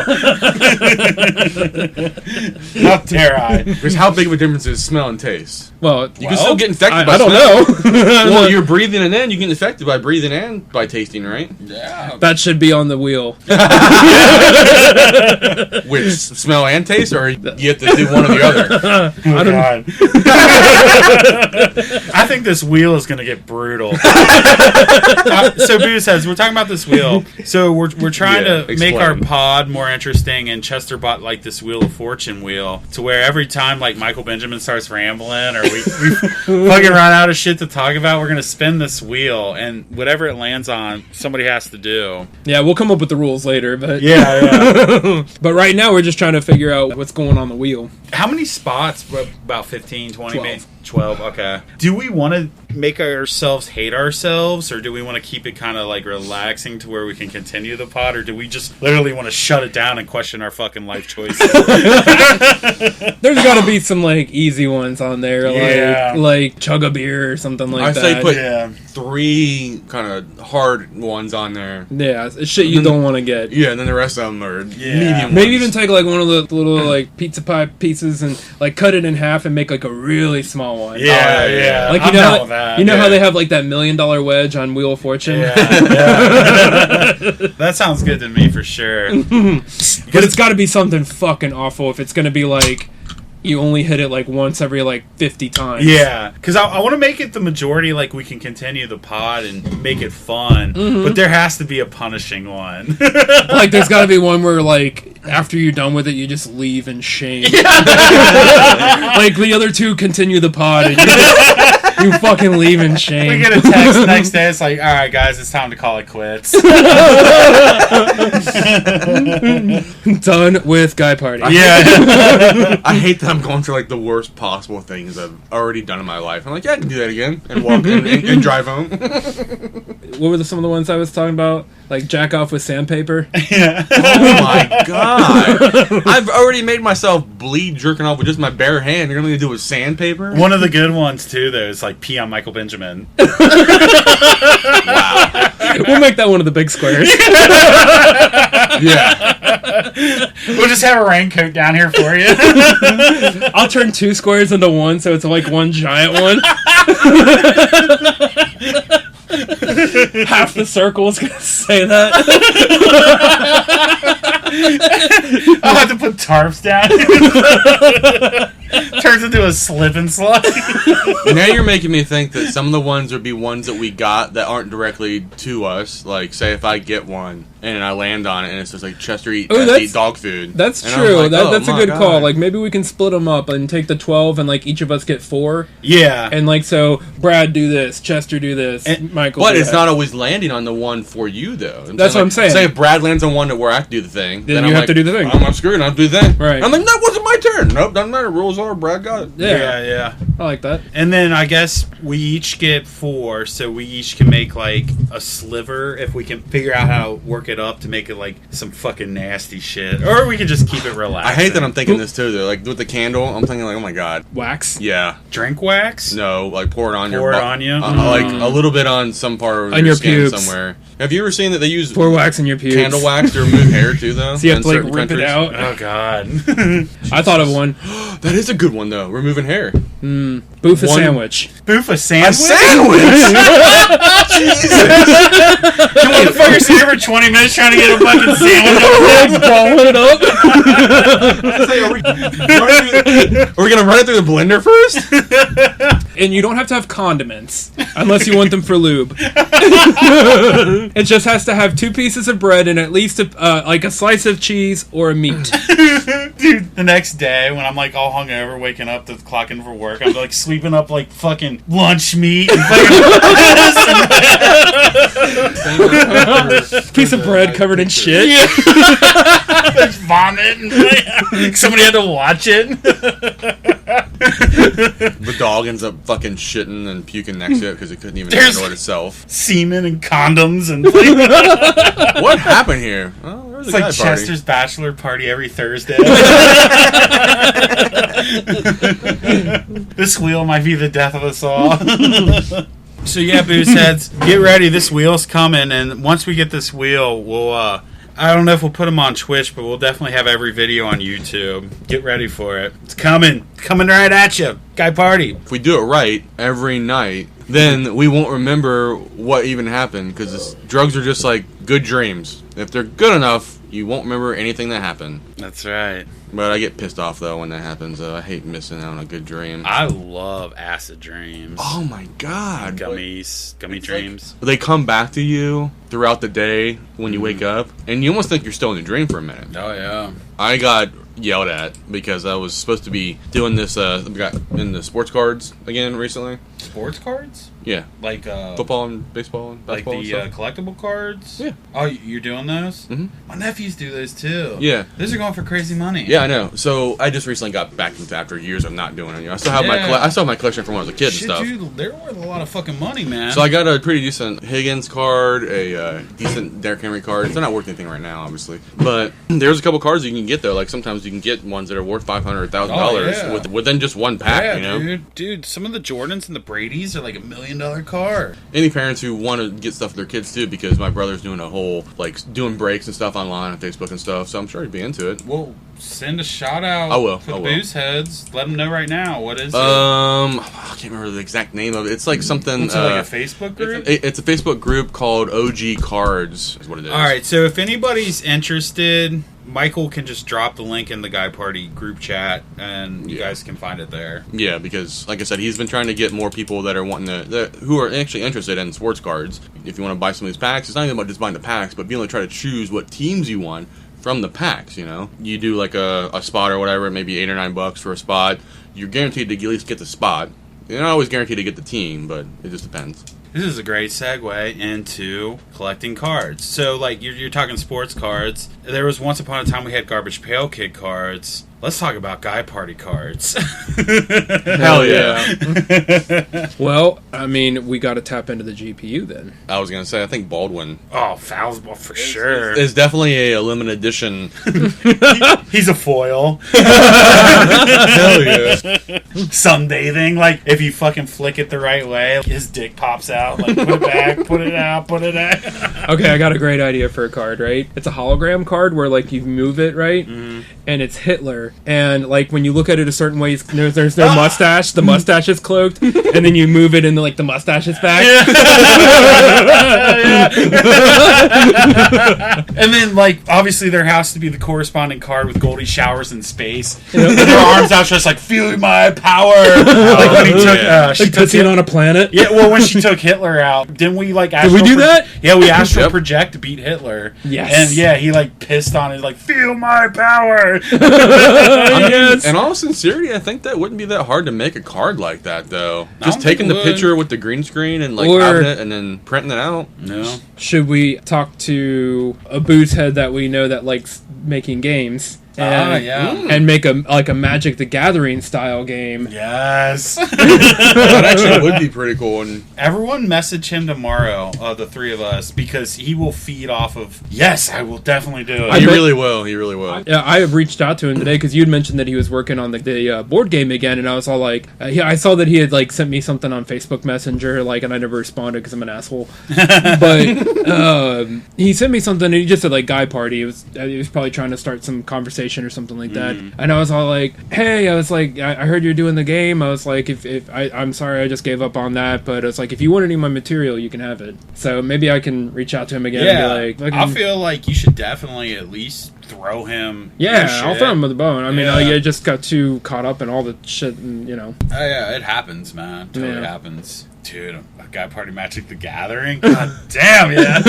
How dare I? Because how big of a difference is smell and taste? Well, You can still get infected by I don't smell. know. Well, you're breathing it in, you get infected by breathing and by tasting, right? Yeah. That should be on the wheel. Which, smell and taste, or you have to do one or the other? Oh, God. I think this wheel is going to get brutal. So, Booze Heads, we're talking about this wheel. So, we're trying Yeah, to make our explain. pod more interesting, and Chester bought, like, this Wheel of Fortune wheel to where every time, like, Michael Benjamin starts rambling or we fucking run out of shit to talk about, we're going to spin this wheel, and whatever it lands on, somebody has to do. Yeah, we'll come up with the rules later, but Yeah. but right now we're just trying to figure out what's going on the wheel. How many spots? About 15, 20, 12. maybe? 12, okay. Do we want to make ourselves hate ourselves, or do we want to keep it kind of like relaxing to where we can continue the pod, or do we just literally want to shut it down and question our fucking life choices? There's got to be some like easy ones on there, like chug a beer or something like that. I say put 3 kind of hard ones on there. Yeah, it's shit you don't want to get. Yeah, and then the rest of them are medium ones. Maybe even take like one of the little like pizza pie pieces and like cut it in half and make like a really small one. Yeah. Like you know how they have like that $1 million wedge on Wheel of Fortune. Yeah. That sounds good to me for sure. But it's got to be something fucking awful if it's going to be like you only hit it like once every like 50 times. Yeah, because I want to make it the majority, like we can continue the pod and make it fun, but there has to be a punishing one. Like there's got to be one where like after you're done with it you just leave in shame. Like the other 2 continue the pod and you fucking leave in shame. We get a text the next day, it's like, alright guys, it's time to call it quits. Done with Guy Party. Yeah. I hate that I'm going through like the worst possible things I've already done in my life. I'm like, yeah, I can do that again and walk and drive home. What were some of the ones I was talking about? Like jack off with sandpaper? Yeah. Oh my god. I've already made myself bleed jerking off with just my bare hand. You're going to do it with sandpaper? One of the good ones too, though, is like pee on Michael Benjamin. Wow. We'll make that one of the big squares. Yeah. We'll just have a raincoat down here for you. I'll turn 2 squares into 1 so it's like one giant one. Half the circle is gonna say that. I'll have to put tarps down. Turns into a slip and slide. Now you're making me think that some of the ones would be ones that we got that aren't directly to us. Like, say if I get one and I land on it and it's just like Chester eat dog food. That's and true. Like, that's a good God. call. Like maybe we can split them up and take the 12 and like each of us get 4. Yeah. And like so, Brad do this, Chester do this, And, Michael. But do it's that. not always landing on the one for you though. That's what I'm saying. Say if Brad lands on one where I have to do the thing, Then I'm you have like, to do the thing. I'm screwed. I have to do the thing. Right. I'm like, that wasn't my turn. Nope, doesn't matter. Rules are. Brad got it. Yeah. I like that. And then I guess we each get 4, so we each can make like a sliver if we can figure out how to work it up to make it like some fucking nasty shit. Or we can just keep it relaxed. I hate that I'm thinking this too though. Like with the candle, I'm thinking like, oh my god. Wax. Yeah. Drink wax? No, like pour it on Pour it on you? Like a little bit on some part of On your your skin pubes. somewhere. Have you ever seen that they use Pour wax in your pubes. candle wax to remove hair too though? So you have in to like certain rip it countries? out. Oh god. I thought of one. That is a good one though. Removing hair. Boof a One- sandwich. Boof a sandwich? sandwich. Jesus. You motherfuckers sit here for 20 minutes trying to get a fucking sandwich over Balling it up. Are we gonna run it through the blender first? And you don't have to have condiments unless you want them for lube. It just has to have 2 pieces of bread and at least like a slice of cheese or a meat. Dude, the next day when I'm like all hungover, waking up to clock in for work, I'm like sweeping up like fucking lunch meat and fucking Piece of bread covered in shit. there's vomit and like, somebody had to watch it. The dog ends up fucking shitting and puking next to it because it couldn't even There's- handle it itself. Semen and condoms and What happened here? Oh, there's it's a like guy party. Chester's bachelor party every Thursday. This wheel might be the death of us all. So yeah, booze heads, get ready. This wheel's coming, and once we get this wheel, we'll I don't know if we'll put them on Twitch, but we'll definitely have every video on YouTube. Get ready for it. It's coming right at you. Guy party. If we do it right every night, then we won't remember what even happened because drugs are just like good dreams. If they're good enough, you won't remember anything that happened. That's right. But I get pissed off though when that happens. I hate missing out on a good dream. I love acid dreams. Oh my god. Gummy dreams. They come back to you throughout the day when you wake up, and you almost think you're still in the dream for a minute. Oh yeah. I got yelled at because I was supposed to be doing this. Got in the sports cards again recently, Sports cards? Yeah. Like Football and baseball and like basketball the and stuff. collectible cards? Yeah. Oh, you're doing those? Mm-hmm. My nephews do those too. Yeah. Those are going for crazy money. Yeah, I know. So I just recently got back into after years of not doing it. I still have I still have my collection from when I was a kid Shit, and stuff. dude, they're worth a lot of fucking money, man. So I got a pretty decent Higgins card, a decent Derrick Henry card. They're not worth anything right now, obviously, but there's a couple cards you can get though. Like sometimes you can get ones that are worth $500 or $1,000 within just one pack. Yeah, you know, dude. Some of the Jordans and the Brady's are like $1 million card. Any parents who want to get stuff for their kids too, because my brother's doing a whole doing breaks and stuff online on Facebook and stuff. So I'm sure he'd be into it. Well, send a shout out. I will. To the Booze Heads. Let them know right now. What is it? I can't remember the exact name of it. It's like something. It's like a Facebook group. It's a Facebook group called OG Cards. Is what it is. All right. So if anybody's interested, Michael can just drop the link in the Guy Party group chat, and you guys can find it there. Yeah, because like I said, he's been trying to get more people that are who are actually interested in sports cards. If you want to buy some of these packs, it's not even about just buying the packs, but being able to try to choose what teams you want from the packs. You know, you do like a spot or whatever, maybe $8 or $9 for a spot. You're guaranteed to at least get the spot. You're not always guaranteed to get the team, but it just depends. This is a great segue into collecting cards. So, like, you're talking sports cards. There was once upon a time we had Garbage Pail Kid cards. Let's talk about Guy Party cards. Hell yeah. Well, I mean, we got to tap into the GPU then. I was going to say, I think Baldwin Oh, Fowlsball for sure. is definitely a limited edition. He's a foil. Hell yeah. Sunbathing. Like, if you fucking flick it the right way, his dick pops out. Like, put it back, put it out, put it out. Okay, I got a great idea for a card, right? It's a hologram card where, like, you move it, right? Mm-hmm. And it's Hitler. And, like, when you look at it a certain way, there's no mustache. The mustache is cloaked. And then you move it, and, like, the mustache is back. And then, like, obviously there has to be the corresponding card with Goldie showers in space. With her arms outstretched, like, feel my power. Like, when he took, she Like, took puts it on a planet. Yeah, well, when she took Hitler out, didn't we, like, Did we do that? Yeah, we astral project to beat Hitler. Yes. And, yeah, he, like, pissed on it, like, feel my power. Yes. In all sincerity, I think that wouldn't be that hard to make a card like that, though. Just don't taking think the it would. picture with the green screen and, like, Or- having it and then printing it out. No. Should we talk to a booze head that we know that likes making games? And, yeah. and make a Magic the Gathering style game. Yes. That actually would be pretty cool. And Everyone message him tomorrow, the three of us, because he will feed off of, yes, I will definitely do it. he bet- really will. He really will. Yeah, I have reached out to him today because you had mentioned that he was working on the board game again, and I was all like, I saw that he had like sent me something on Facebook Messenger, like, and I never responded because I'm an asshole. But he sent me something, and he just said like Guy Party. He was probably trying to start some conversation or something like that, and I was all like, hey, I was like, I heard you're doing the game. I was like, if I'm sorry, I just gave up on that, but it's like if you want any of my material, you can have it. So maybe I can reach out to him again. Yeah, and be like, I feel like you should definitely at least throw him. yeah, your I'll shit. throw him with a bone. I mean, Yeah. I just got too caught up in all the shit, and Oh, yeah, it happens, man. Totally Yeah. happens. Dude, a Guy Party Magic the Gathering? God damn, yeah.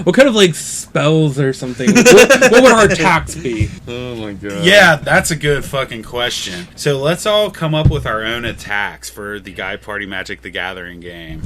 what kind of like spells or something? What would our attacks be? Oh my god. Yeah, that's a good fucking question. So let's all come up with our own attacks for the Guy Party Magic the Gathering game.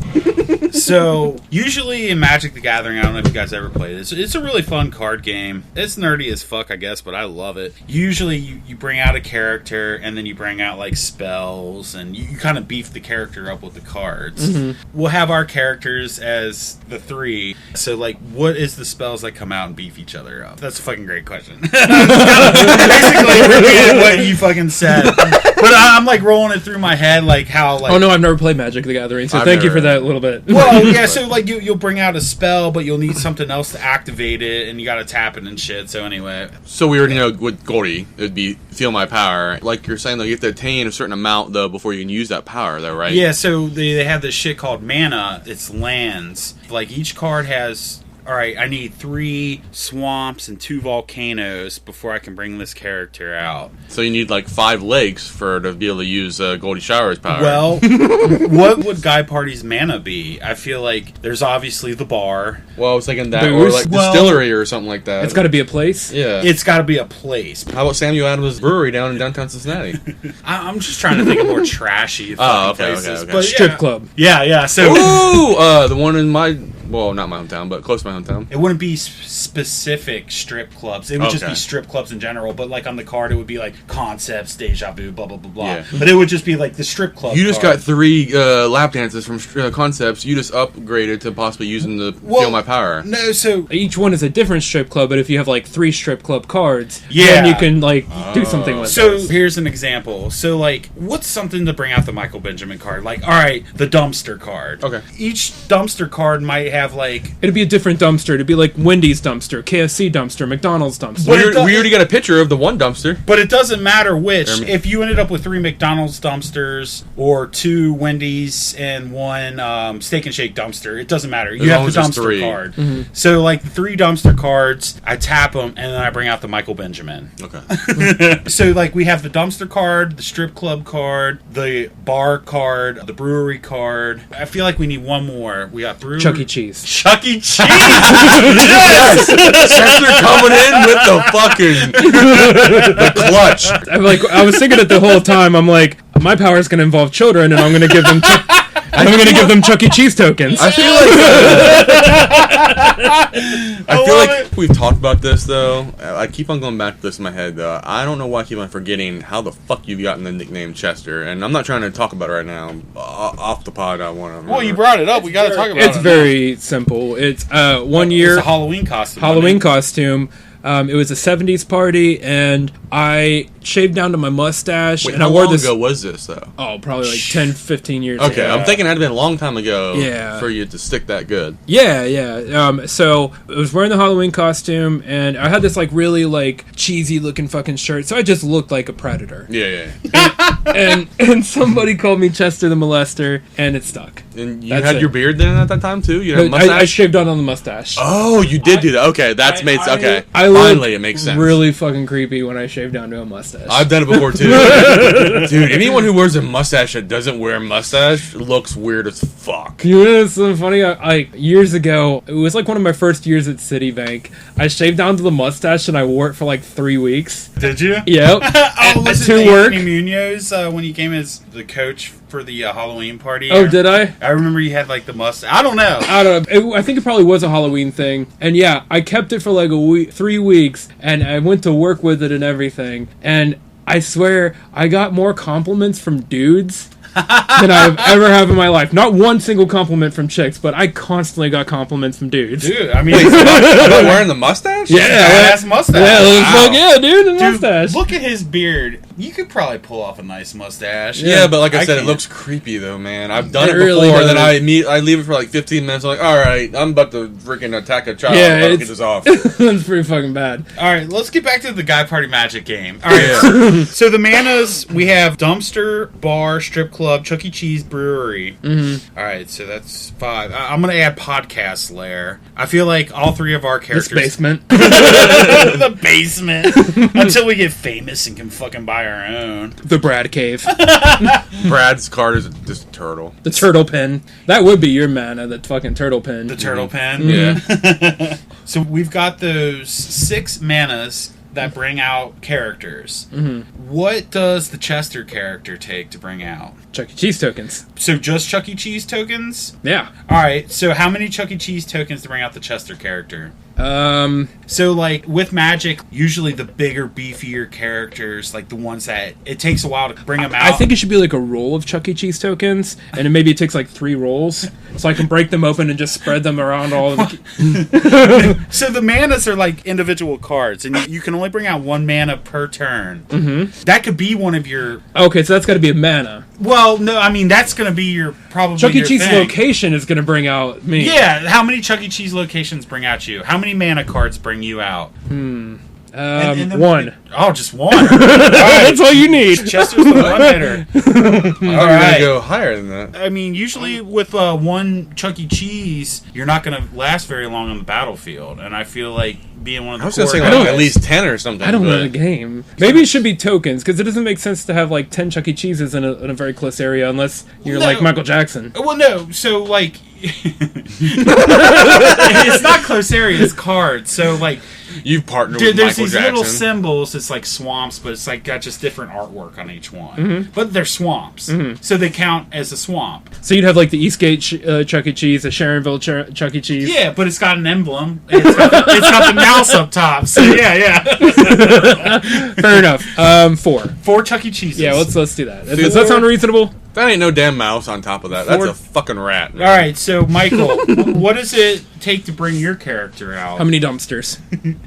So, usually in Magic the Gathering, I don't know if you guys ever played it. It's a really fun card game. It's nerdy as fuck, I guess, but I love it. Usually you bring out a character, and then you bring out like spells, and you kind of beef the character up with the cards. We'll have our characters as the three. So, like, what is the spells that come out and beef each other up? That's a fucking great question. Basically, repeating what you fucking said. But I'm like rolling it through my head, like how, like. Oh no, I've never played Magic the Gathering, so I've thank you never- for that little bit. Well, yeah, so like you'll bring out a spell, but you'll need something else to activate it, and you gotta tap it and shit. So anyway, So we already know with Goldie, it would be feel my power. Like you're saying, though, you have to attain a certain amount though before you can use that power, though, right? yeah. So they have this shit called mana. It's lands. Like each card has all right, I need 3 swamps and 2 volcanoes before I can bring this character out. So you need like 5 lakes to be able to use Goldie Shower's power. Well, what would Guy Party's mana be? I feel like there's obviously the bar. Well, I was thinking that, Booze? or like distillery or something like that. It's got to be a place. Yeah. It's got to be a place. How about Samuel Adams Brewery down in downtown Cincinnati? I'm just trying to think of more trashy places. Okay. But Strip club. Yeah. So Ooh, the one in not my hometown, but close to my hometown. it wouldn't be specific strip clubs. It would just be strip clubs in general. But like on the card, it would be like Concepts, Deja Vu, blah blah blah blah. Yeah. But it would just be like the strip club. You just card. got 3 lap dances from Concepts. You just upgraded to possibly using the Feel My Power. No, so Each one is a different strip club, but if you have like 3 strip club cards, Yeah. then you can like do something with So those. here's an example. So like, what's something to bring out the Michael Benjamin card? Like, all right, the dumpster card. Okay. Each dumpster card might have like. It'd be a different dumpster. It'd be like Wendy's dumpster, KFC dumpster, McDonald's dumpster. But We already got a picture of the one dumpster. But it doesn't matter which. If you ended up with 3 McDonald's dumpsters or 2 Wendy's and 1 Steak and Shake dumpster, it doesn't matter. You As have long the as it's dumpster 3. card. So like the 3 dumpster cards, I tap them and then I bring out the Michael Benjamin. Okay. So like we have the dumpster card, the strip club card, the bar card, the brewery card. I feel like we need one more. We got brewery. Chuck E. Cheese. Chuck E. Cheese. Yes! Chester coming in with the clutch. I was thinking it the whole time. I'm like, my power is going to involve children, and I'm going to give them. I'm going to give them Chuck E. Cheese tokens. I feel like we've talked about this though. I keep on going back to this in my head though. I don't know why I keep on forgetting how the fuck you've gotten the nickname Chester, and I'm not trying to talk about it right now. Off the pod, I want to. Well, you brought it up. We got to talk about it. It's very simple. It's 1 year It's a Halloween costume. Halloween costume. It was a 70s party, and I shaved down to my mustache. Wait, and how I wore long this. ago was this though? Oh, probably like 10, 15 years Okay, ago. I'm thinking it had been a long time ago. Yeah. For you to stick that good. Yeah. So I was wearing the Halloween costume, and I had this like really like cheesy looking fucking shirt, so I just looked like a predator. Yeah. And somebody called me Chester the Molester, and it stuck. And you That's had it. your beard then at that time too. You had a mustache. I shaved on the mustache. Oh, you did do that. Okay, that's made okay. I Finally, it makes sense. Really fucking creepy when I shaved down to a mustache. I've done it before too. Dude, anyone who wears a mustache that doesn't wear a mustache looks weird as fuck. You know what's so funny? I years ago, it was like one of my first years at Citibank. I shaved down to the mustache and I wore it for like 3 weeks. Did you? Yep. Was to it work. Anthony Munoz when you came as the coach for the Halloween party? Oh, did I? I remember you had like the mustache. I don't know. I don't know. I think it probably was a Halloween thing. And yeah, I kept it for like 3 weeks, and I went to work with it and everything. And I swear, I got more compliments from dudes than I've ever have in my life. Not one single compliment from chicks, but I constantly got compliments from dudes. Dude, I mean, About wearing the mustache? badass mustache. Yeah, Wow. fuck yeah, dude, the Dude, mustache. look at his beard. You could probably pull off a nice mustache. Yeah, but like I said, it can't. looks creepy though, man. I've done It it really before, does. then I leave it for like 15 minutes. I'm like, all right, I'm about to freaking attack a child. Yeah, I'm about to it's- get this off. That's pretty fucking bad. All right, let's get back to the Guy Party Magic game. All right, so the manas, we have dumpster, bar, strip club, Chuck E. Cheese, brewery. Mm-hmm. All right, so that's 5. I'm going to add podcast lair. I feel like all 3 of our This characters... basement. the basement. Until we get famous and can fucking buy our own. The Brad Cave. Brad's card is just a turtle. The turtle pin. That would be your mana, the fucking turtle pin. The turtle pen. Yeah. So we've got those 6 manas that bring out characters. What does the Chester character take to bring out? Chuck E. Cheese tokens. So just Chuck E. Cheese tokens? Yeah. Alright, so how many Chuck E. Cheese tokens to bring out the Chester character? Um, So, like, with Magic, usually the bigger, beefier characters, like the ones that it takes a while to bring them out. I think it should be like a roll of Chuck E. Cheese tokens, and then maybe it takes like 3 rolls, so I can break them open and just spread them around all of the... So the manas are like individual cards, and you can only bring out 1 mana per turn. Mm-hmm. That could be one of your... Okay, so that's got to be a mana. Well, no, I mean, that's going to be your... Probably Chuck E. your Cheese thing. location is going to bring out me. Yeah, how many Chuck E. Cheese locations bring out you? How many mana cards bring you out? I And then One. Just one. All That's all you need. Chester's the one hitter. All right. Gonna go higher than that. I mean, usually with one Chuck E. Cheese, you're not going to last very long on the battlefield, and I feel like being one of the I was gonna say like at least 10 or something. I don't know the game. Maybe it should be tokens, because it doesn't make sense to have like 10 Chuck E. Cheeses in a very close area unless you're like Michael Jackson. Well, no. So like, it's not close area. It's cards. So like. You've partnered with There's Michael these Jackson. little symbols. It's like swamps, but it's like got just different artwork on each one. But they're swamps, so they count as a swamp. So you'd have like the Eastgate Chuck E. Cheese, the Sharonville Chuck E. Cheese. Yeah, but it's got an emblem. It's got the mouse up top. So yeah. Fair enough. 4. 4 Chuck E. Cheeses. Yeah, let's do that. Does that sound reasonable? That ain't no damn mouse on top of that. That's a fucking rat. All right, so Michael, what does it take to bring your character out? How many dumpsters?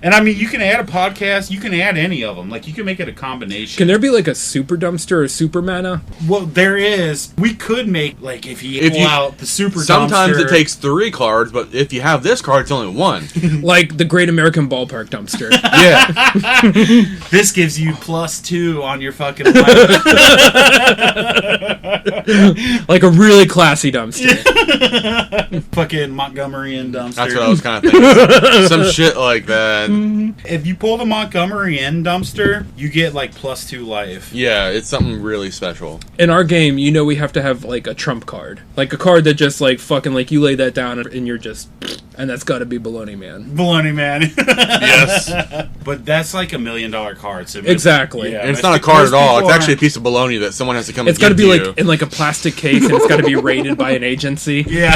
And I mean, you can add a podcast. You can add any of them. Like, you can make it a combination. Can there be like a super dumpster or super mana? Well, there is. We could make, like, if you pull out the super sometimes dumpster. it takes 3 cards, but if you have this card, it's only 1. Like the Great American Ballpark dumpster. Yeah. This gives you +2 on your fucking life. Like a really classy dumpster. Fucking Montgomeryan dumpster. That's what I was kind of thinking. Some shit like that. If you pull the Montgomery Inn dumpster, you get like +2 life. Yeah, it's something really special. In our game, we have to have like a trump card. Like a card that just like fucking like you lay that down and you're just... And that's gotta be Baloney Man. Baloney Man. Yes. But that's like $1 million card. So Exactly. And it's not a card at all. It's actually a piece of baloney that someone has to come and give to you. It's gotta be like in like a plastic case and it's gotta be rated by an agency. Yeah.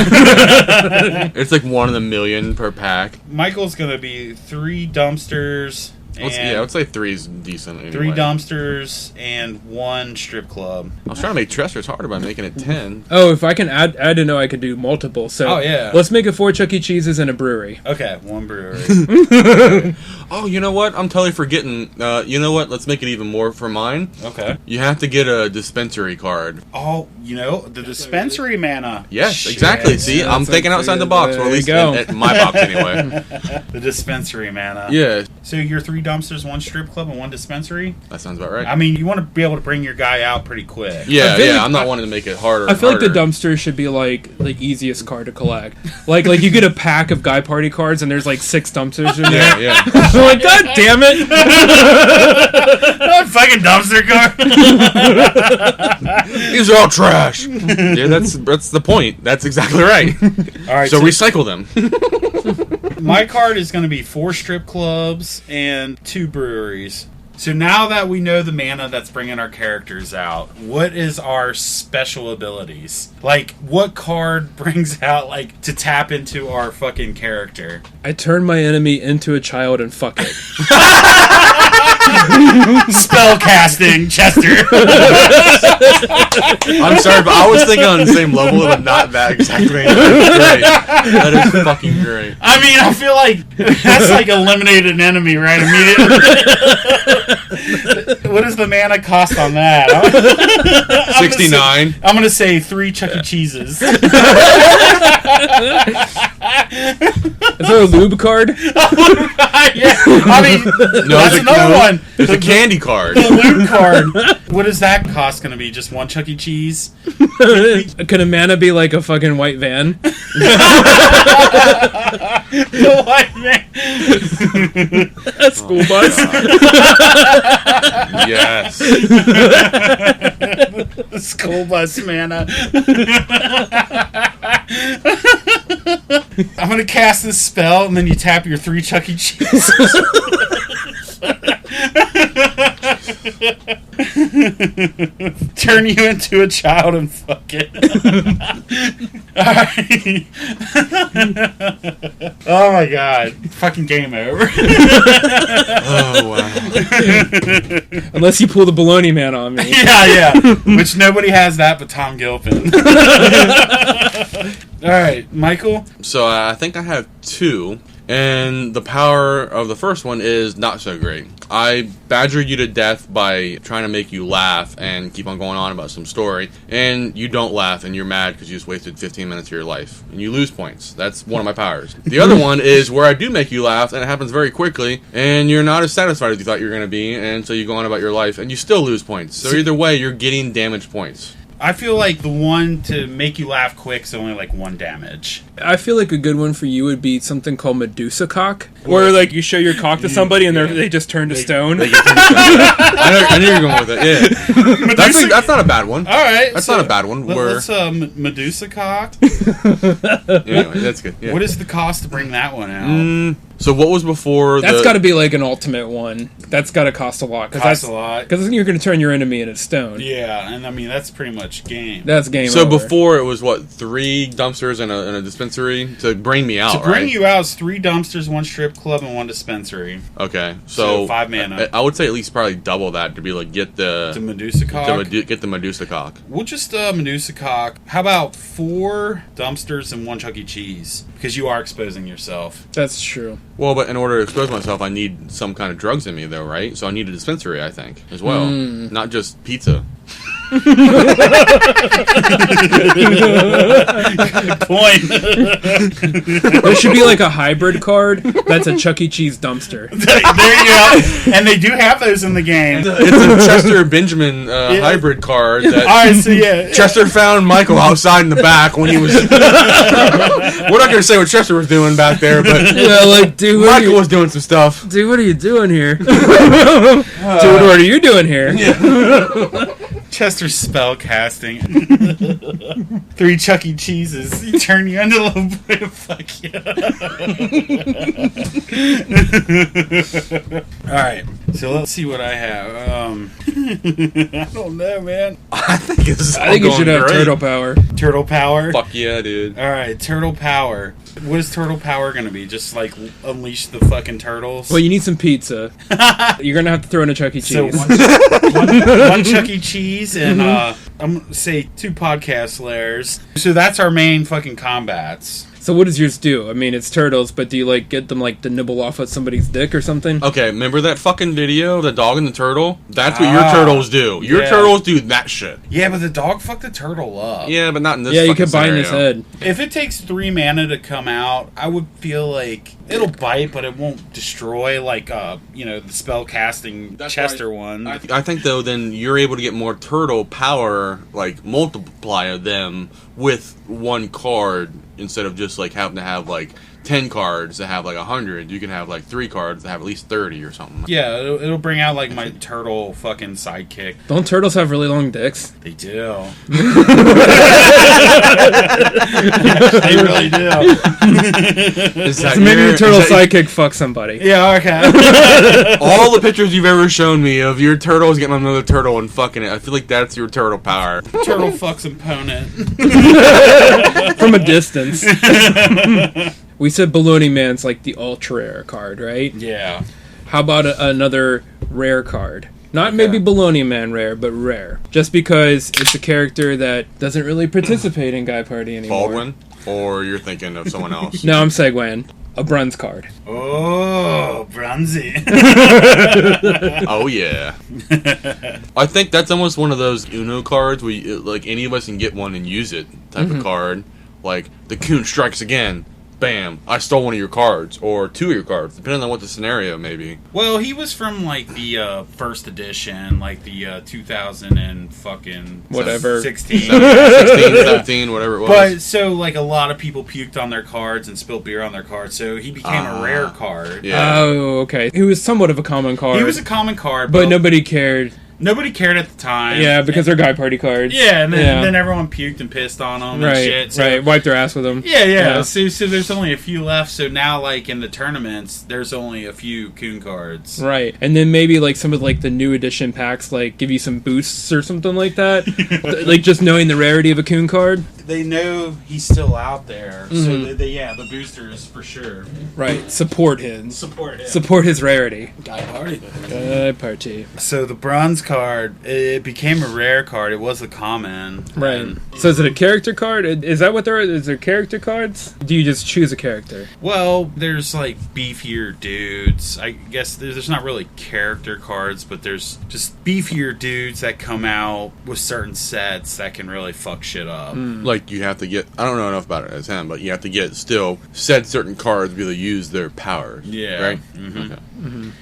It's like 1 in a million per pack. Michael's gonna be 3 dumpsters. I would say 3 is decent. Anyway. 3 dumpsters and 1 strip club. I was trying to make Trester's harder by making it 10. Oh, if I can add, I didn't know I could do multiple. So let's make it 4 Chuck E. Cheeses and a brewery. Okay, 1 brewery. Oh, you know what? I'm totally forgetting. You know what? Let's make it even more for mine. Okay. You have to get a dispensary card. Oh, the dispensary mana. Yes, Shit. exactly. See, I'm thinking outside the box, or at least in my box anyway. The dispensary mana. Yeah. So you're 3 dumpsters, 1 strip club, and 1 dispensary? That sounds about right. I mean, you want to be able to bring your guy out pretty quick. Yeah, I'm not wanting to make it harder. I feel like the dumpster should be like the easiest card to collect. Like you get a pack of guy party cards and there's like 6 dumpsters in there. Yeah. I'm like, God damn it! Fucking dumpster card. These are all trash. Yeah, that's the point. That's exactly right. All right. So recycle them. My card is going to be 4 strip clubs and 2 breweries. So now that we know the mana that's bringing our characters out, what is our special abilities? Like, what card brings out, like, to tap into our fucking character? I turn my enemy into a child and fuck it. Spell casting, Chester. I'm sorry, but I was thinking on the same level, but not that exactly. That is great. That is fucking great. I mean, I feel like that's like eliminate an enemy, right? Immediately. What does the mana cost on that? 69. I'm going to say 3 Chuck E. Cheeses. Is there a lube card? Yeah. I mean, that's another one. There's a candy card. The loot card. What is that cost going to be? Just 1 Chuck E. Cheese? Could a mana be like a fucking white van? The white van. A school bus? Yes. The school bus mana. I'm going to cast this spell, and then you tap your 3 Chuck E. Cheese. Turn you into a child and fuck it. Alright. Oh my god. Fucking game over. Oh, wow. Unless you pull the baloney man on me. Yeah. Which nobody has that but Tom Gilpin. Alright, Michael? So I think I have 2. And the power of the first one is not so great. I badger you to death by trying to make you laugh and keep on going on about some story, and you don't laugh and you're mad because you just wasted 15 minutes of your life and you lose points. That's one of my powers. The other one is where I do make you laugh and it happens very quickly and you're not as satisfied as you thought you were going to be, and so you go on about your life and you still lose points. So either way, you're getting damage points. I feel like the one to make you laugh quick is only like 1 damage. I feel like a good one for you would be something called Medusa cock, where like you show your cock to somebody and they just turn to stone. I knew you were going with it. Yeah, that's not a bad one. All right, that's not a bad one. Let's Medusa cock. Anyway, that's good. Yeah. What is the cost to bring that one out? So what was before? That's got to be like an ultimate one. That's got to cost a lot. Cost a lot because you're going to turn your enemy into stone. Yeah, and I mean that's pretty much game. That's game. So over. before it was what, 3 dumpsters and a dispensary to bring me out. To bring right? you out is 3 dumpsters, 1 strip club, and 1 dispensary. Okay, so 5 mana. I would say at least probably double that to be like get the Medusa cock. Get the Medusa cock. We'll just Medusa cock. How about 4 dumpsters and 1 Chuck E. Cheese? Because you are exposing yourself. That's true. Well, but in order to expose myself, I need some kind of drugs in me, though, right? So I need a dispensary, I think, as well, not just pizza. Good point. There should be like a hybrid card that's a Chuck E. Cheese dumpster. There you go. And they do have those in the game. It's a Chester Benjamin hybrid card. That All right, so yeah. Chester found Michael outside in the back when he was... We're not going to say what Chester was doing back there, but... Yeah, like, dude, Michael was doing some stuff. Dude, what are you doing here? Dude, what are you doing here? Yeah. Chester spell casting. 3 Chuck E. Cheeses. You turn you into a little bit. Fuck yeah. Alright, so let's see what I have. I don't know, man. I think you should have great. turtle power. Turtle power? Fuck yeah, dude. Alright, turtle power. What is turtle power going to be? Just like unleash the fucking turtles? Well, you need some pizza. You're going to have to throw in a Chuck E. So Cheese. one Chuck E. Cheese and I'm going to say 2 podcast layers. So that's our main fucking combats. So what does yours do? I mean, it's turtles, but do you like get them like to nibble off at somebody's dick or something? Okay, remember that fucking video, the dog and the turtle? That's what your turtles do. Your turtles do that shit. Yeah, but the dog fucked the turtle up. Yeah, but not in this Yeah, you fucking could bite in his scenario. head. If it takes 3 mana to come out, I would feel like it'll bite, but it won't destroy like the spell casting Chester one. I think though, then you're able to get more turtle power, like multiply of them with 1 card instead of just like having to have like 10 cards that have like 100. You can have like 3 cards that have at least 30 or something. Yeah, it'll bring out like my turtle fucking sidekick. Don't turtles have really long dicks? They do. They really do. So maybe your turtle sidekick fuck somebody. Yeah, okay. All the pictures you've ever shown me of your turtles getting another turtle and fucking it, I feel like that's your turtle power. Turtle fucks opponent. From a distance. We said Baloney Man's like the ultra rare card, right? Yeah. How about another rare card? Not maybe Baloney Man rare, but rare. Just because it's a character that doesn't really participate in Guy Party anymore. Baldwin? Or you're thinking of someone else? No, I'm segueing. A Bruns card. Oh, Brunzy. Oh, yeah. I think that's almost one of those Uno cards where like any of us can get one and use it type of card. Like, the Coon strikes again. Bam, I stole one of your cards, or 2 of your cards, depending on what the scenario may be. Well, he was from like the first edition, like the 2000 and fucking whatever 16, 17, whatever it was. But so like a lot of people puked on their cards and spilled beer on their cards, so he became a rare card. Yeah. Oh, okay. He was somewhat of a common card. He was a common card, but nobody cared. Nobody cared at the time. Yeah, because they're Guy Party cards. Yeah, and then everyone puked and pissed on them and shit. So, right, wiped their ass with them. Yeah. So there's only a few left. So now, like, in the tournaments, there's only a few Coon cards. Right. And then maybe, like, some of, like, the new edition packs, like, give you some boosts or something like that. Like, just knowing the rarity of a Coon card. they know he's still out there. Mm-hmm. So the boosters for sure. Right. Support him. Support him. Support his rarity. Guy party. Guy party. So the bronze card, it became a rare card. It was a common. Right. And, So is it a character card? Is that what there is? Is there character cards? Do you just choose a character? well, there's like beefier dudes. I guess there's not really character cards, but there's just beefier dudes that come out with certain sets that can really fuck shit up. Like, you have to get, I don't know enough about it as him, but you have to get still said certain cards to be able to use their powers. Yeah. Right? Mhm. Okay.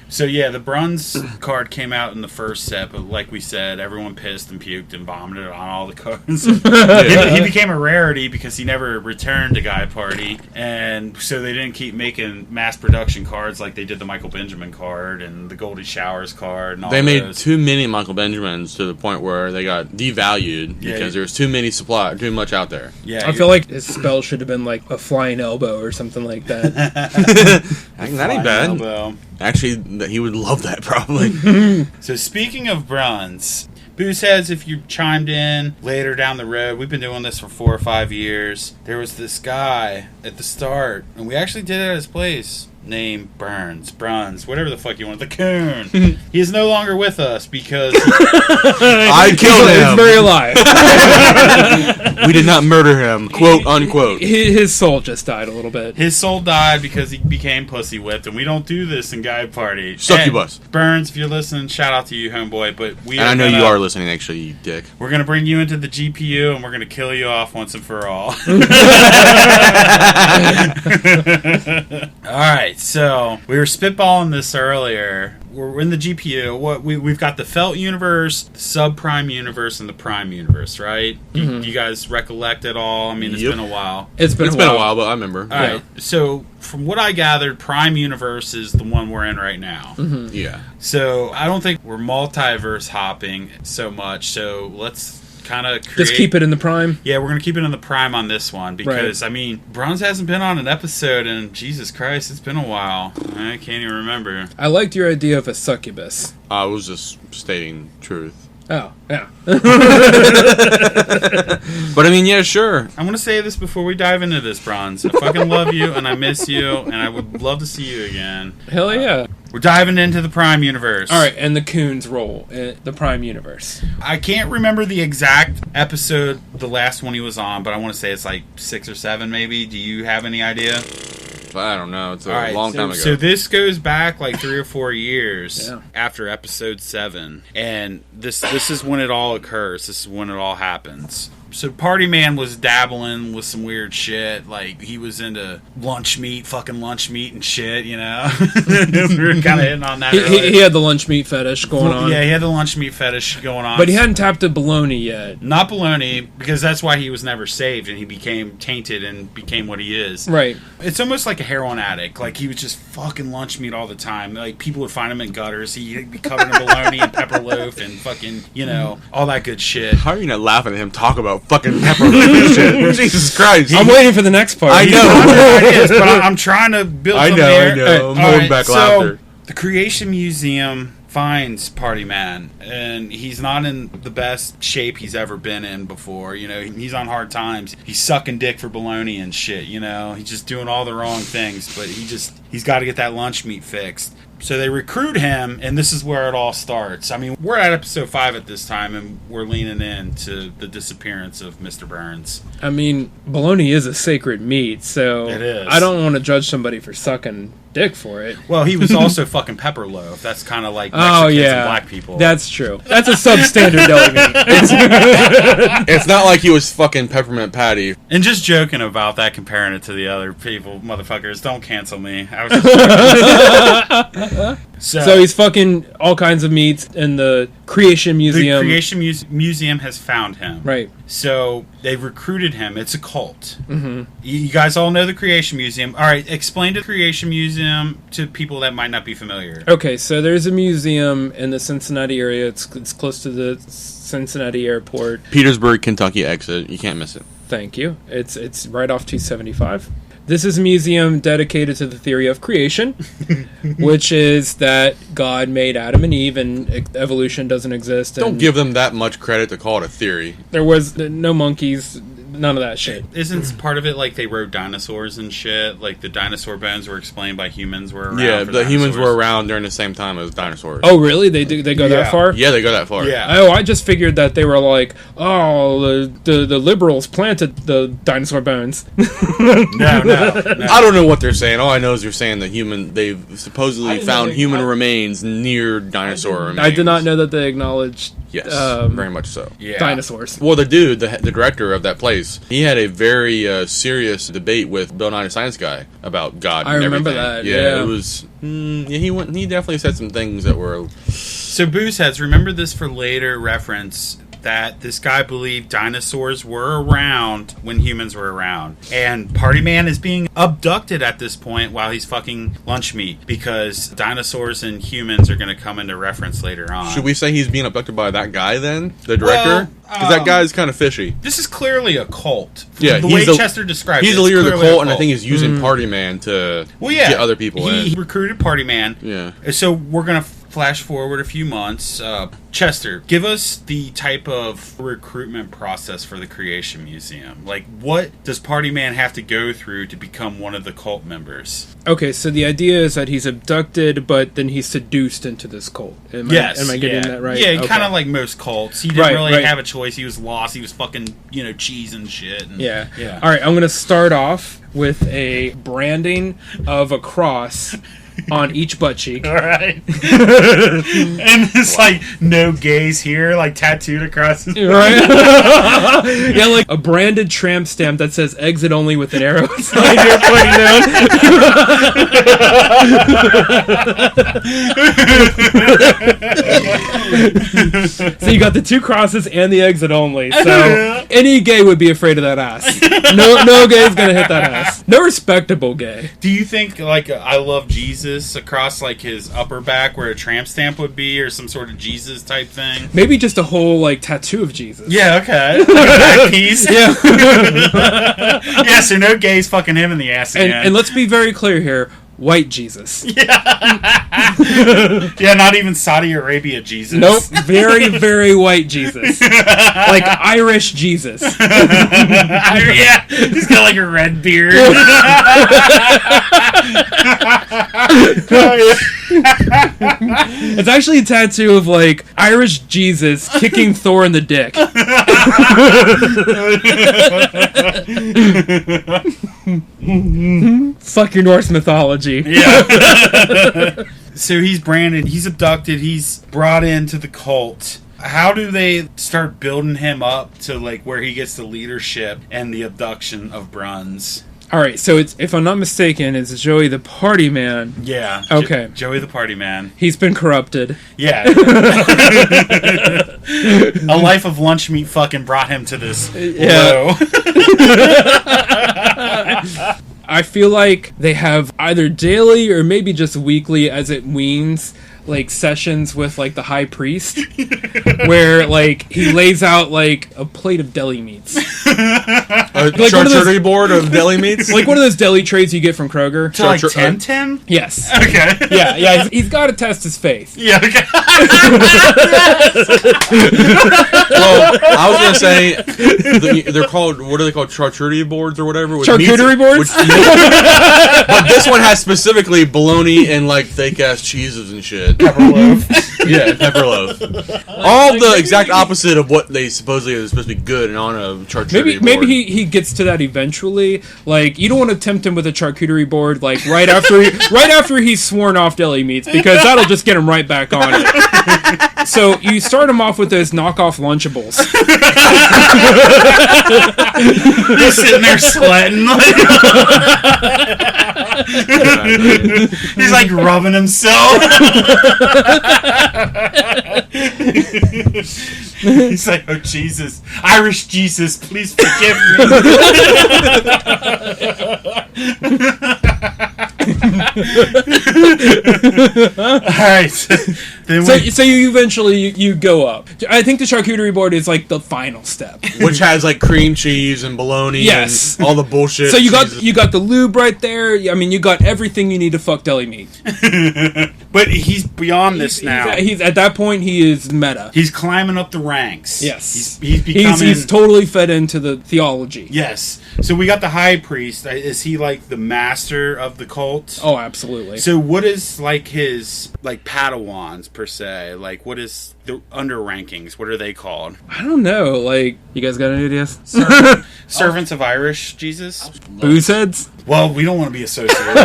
So yeah, the bronze card came out in the first set, but like we said, everyone pissed and puked and vomited on all the cards. He became a rarity because he never returned to Guy Party, and so they didn't keep making mass production cards like they did the Michael Benjamin card and the Goldie Showers card and all They made those. too many Michael Benjamins to the point where they got devalued Yeah, because there's too many supply, too much out there. Yeah, I feel like his spell should have been like a flying elbow or something like that. That ain't bad. elbow. Actually, he would love that probably. So speaking of bronze, Boozeheads, if you chimed in later down the road, we've been doing this for 4 or 5 years. There was this guy at the start, and we actually did it at his place, named Bruns, whatever the fuck you want, the Coon. He is no longer with us because I killed He's him. very alive. We did not murder him, quote unquote. His soul just died a little bit. his soul died because he became pussy whipped, and we don't do this in Guy Party. Succubus. And Burns, if you're listening, shout out to you, homeboy. But we And I know gonna- you are listening, actually, you dick. We're gonna bring you into the GPU, and we're gonna kill you off once and for all. All right, so we were spitballing this earlier. We're in the GPU. We've got the Felt universe, the subprime universe, and the prime universe, right? Do you guys recollect it all? I mean, it's Yep. been a while. It's been It's a been a while. while, but I remember. All right, so from what I gathered, prime universe is the one we're in right now. Yeah. So I don't think we're multiverse hopping so much. So let's kind of create... Just keep it in the prime. Yeah, we're going to keep it in the prime on this one because, I mean, Bronze hasn't been on an episode and Jesus Christ, it's been a while. I can't even remember. I liked your idea of a succubus. I was just stating truth. Oh, yeah. But I mean, yeah, sure. I'm going to say this before we dive into this, Bronze. I fucking love you and I miss you and I would love to see you again. Hell yeah. We're diving into the prime universe. All right, and the Coon's role in the prime universe. I can't remember the exact episode, the last one he was on, but I want to say it's like 6 or 7 maybe. Do you have any idea? I don't know. It's a All right, long time ago. So this goes back like 3 or 4 years Yeah. after episode 7, and this is when it all occurs. This is when it all happens. So Party Man was dabbling with some weird shit, like he was into fucking lunch meat and shit, you know. We were kind of hitting on that. earlier. He had the lunch meat fetish going on. Yeah, he had the lunch meat fetish going on. But he hadn't tapped a bologna yet. Not baloney, because that's why he was never saved, and he became tainted and became what he is. Right. It's almost like a heroin addict. Like, he was just fucking lunch meat all the time. Like, people would find him in gutters. He'd be covered in bologna and pepper loaf and fucking, you know, all that good shit. How are you not laughing at him talk about fucking pepper and shit? Jesus Christ. I'm waiting for the next part. I know. It is, but I'm trying to build I something know, here. I know. I'm All holding back laughter. The Creation Museum finds Party Man, and he's not in the best shape he's ever been in before. You know, he's on hard times. He's sucking dick for baloney and shit, you know. He's just doing all the wrong things, but he's got to get that lunch meat fixed. So they recruit him, and this is where it all starts. I mean, we're at episode 5 at this time, and we're leaning into the disappearance of Mr. Burns. I mean, bologna is a sacred meat, so It is. I don't want to judge somebody for sucking dick for it. Well, he was also fucking pepper loaf. That's kind of like Oh Mexicans yeah, and black people. That's true. That's a substandard deli meat. It's not like he was fucking peppermint patty. And just joking about that, comparing it to the other people, motherfuckers. Don't cancel me. I was just joking. So he's fucking all kinds of meats, and the Creation Museum. The Creation Museum has found him. Right. So they've recruited him. It's a cult. Mm-hmm. You guys all know the Creation Museum. All right, explain the Creation Museum to people that might not be familiar. Okay, so there's a museum in the Cincinnati area. It's close to the Cincinnati airport. Petersburg, Kentucky exit. You can't miss it. Thank you. It's right off 275. This is a museum dedicated to the theory of creation, which is that God made Adam and Eve and evolution doesn't exist. Don't and give them that much credit to call it a theory. There was no monkeys. none of that shit. Isn't part of it like they rode dinosaurs and shit? Like the dinosaur bones were explained by humans were around. Yeah, the humans were around during the same time as dinosaurs. Oh, really? They go that far? Yeah, they go that far. Yeah. Oh, I just figured that they were like, oh, the liberals planted the dinosaur bones. No. I don't know what they're saying. All I know is they're saying that they've supposedly found human remains near dinosaur remains. I did not know that they acknowledged Yes, very much so. Yeah. dinosaurs. Well, the dude, the director of that place, he had a very serious debate with Bill Nye the Science Guy about God. I and remember everything. that. Yeah, it was. He definitely said some things that were. So Booze Heads, remember this for later reference, that this guy believed dinosaurs were around when humans were around. And Party Man is being abducted at this point while he's fucking lunch meat, because dinosaurs and humans are going to come into reference later on. Should we say he's being abducted by that guy then? The director? Because that guy's kind of fishy. This is clearly a cult. Yeah, the way Chester described it. He's the leader of the cult, and I think he's using Party Man to get other people in. He recruited Party Man. Yeah. So we're going to flash forward a few months. Chester, give us the type of recruitment process for the Creation Museum. Like, what does Party Man have to go through to become one of the cult members? Okay, so the idea is that he's abducted, but then he's seduced into this cult. Am I getting that right? Yeah, okay. kind of like most cults. He didn't really have a choice. He was lost. He was fucking, cheese and shit. And, yeah. All right, I'm going to start off with a branding of a cross on each butt cheek. All right. And it's like, no gays here, like tattooed across his right? Yeah, like a branded tramp stamp that says exit only with an arrow sign you're pointing down. So you got the two crosses and the exit only. So any gay would be afraid of that ass. No gay's gonna hit that ass. No respectable gay. Do you think, like, I love Jesus across, like, his upper back where a tramp stamp would be, or some sort of Jesus type thing? Maybe just a whole, like, tattoo of Jesus. Yeah, okay. Like a back piece. Yeah. Yeah, so no gays fucking him in the ass again. And let's be very clear here. White Jesus. Yeah, not even Saudi Arabia Jesus. Nope. Very, very white Jesus. Like Irish Jesus. Yeah, he's got like a red beard. It's actually a tattoo of like Irish Jesus kicking Thor in the dick. Fuck your Norse mythology. Yeah. So he's branded, he's abducted, he's brought into the cult. How do they start building him up to like where he gets the leadership and the abduction of Bruns? Alright, so it's, if I'm not mistaken, it's Joey the Party Man. Yeah. Okay. Joey the Party Man. He's been corrupted. Yeah. A life of lunch meat fucking brought him to this low. I feel like they have either daily or maybe just weekly, as it weans, like sessions with like the high priest where like he lays out like a plate of deli meats. A like charcuterie board of deli meats? Like one of those deli trays you get from Kroger. So like 10? Yes. Okay. Yeah. He's got to test his faith. Yeah, okay. Well, I was going to say, they're called, what are they called? Charcuterie boards or whatever? Charcuterie boards? But this one has specifically bologna and like fake ass cheeses and shit. Pepper loaf. Yeah, pepper loaf. All the exact opposite of what they supposedly are supposed to be good and on a charcuterie board. Maybe he gets to that eventually. Like, you don't want to tempt him with a charcuterie board like right after he's sworn off deli meats, because that'll just get him right back on it. So you start him off with those knockoff Lunchables. He's sitting there sweating. He's like rubbing himself. He's like, oh Jesus, Irish Jesus, please forgive me. Alright. So you eventually you go up. I think the charcuterie board is like the final step, which has like cream cheese and bologna and all the bullshit. So you got the lube right there. I mean, you got everything you need to fuck deli meat. But he's beyond this now. He's at that point. He is meta. He's climbing up the ranks. Yes, he's becoming. He's totally fed into the theology. Yes. So we got the high priest. Is he like the master of the cult? Oh, absolutely. So what is like his like Padawans per se? Like what is the under rankings? What are they called? I don't know. Like, you guys got any ideas? Servants of Irish Jesus? Booze heads? Well, we don't want to be associated.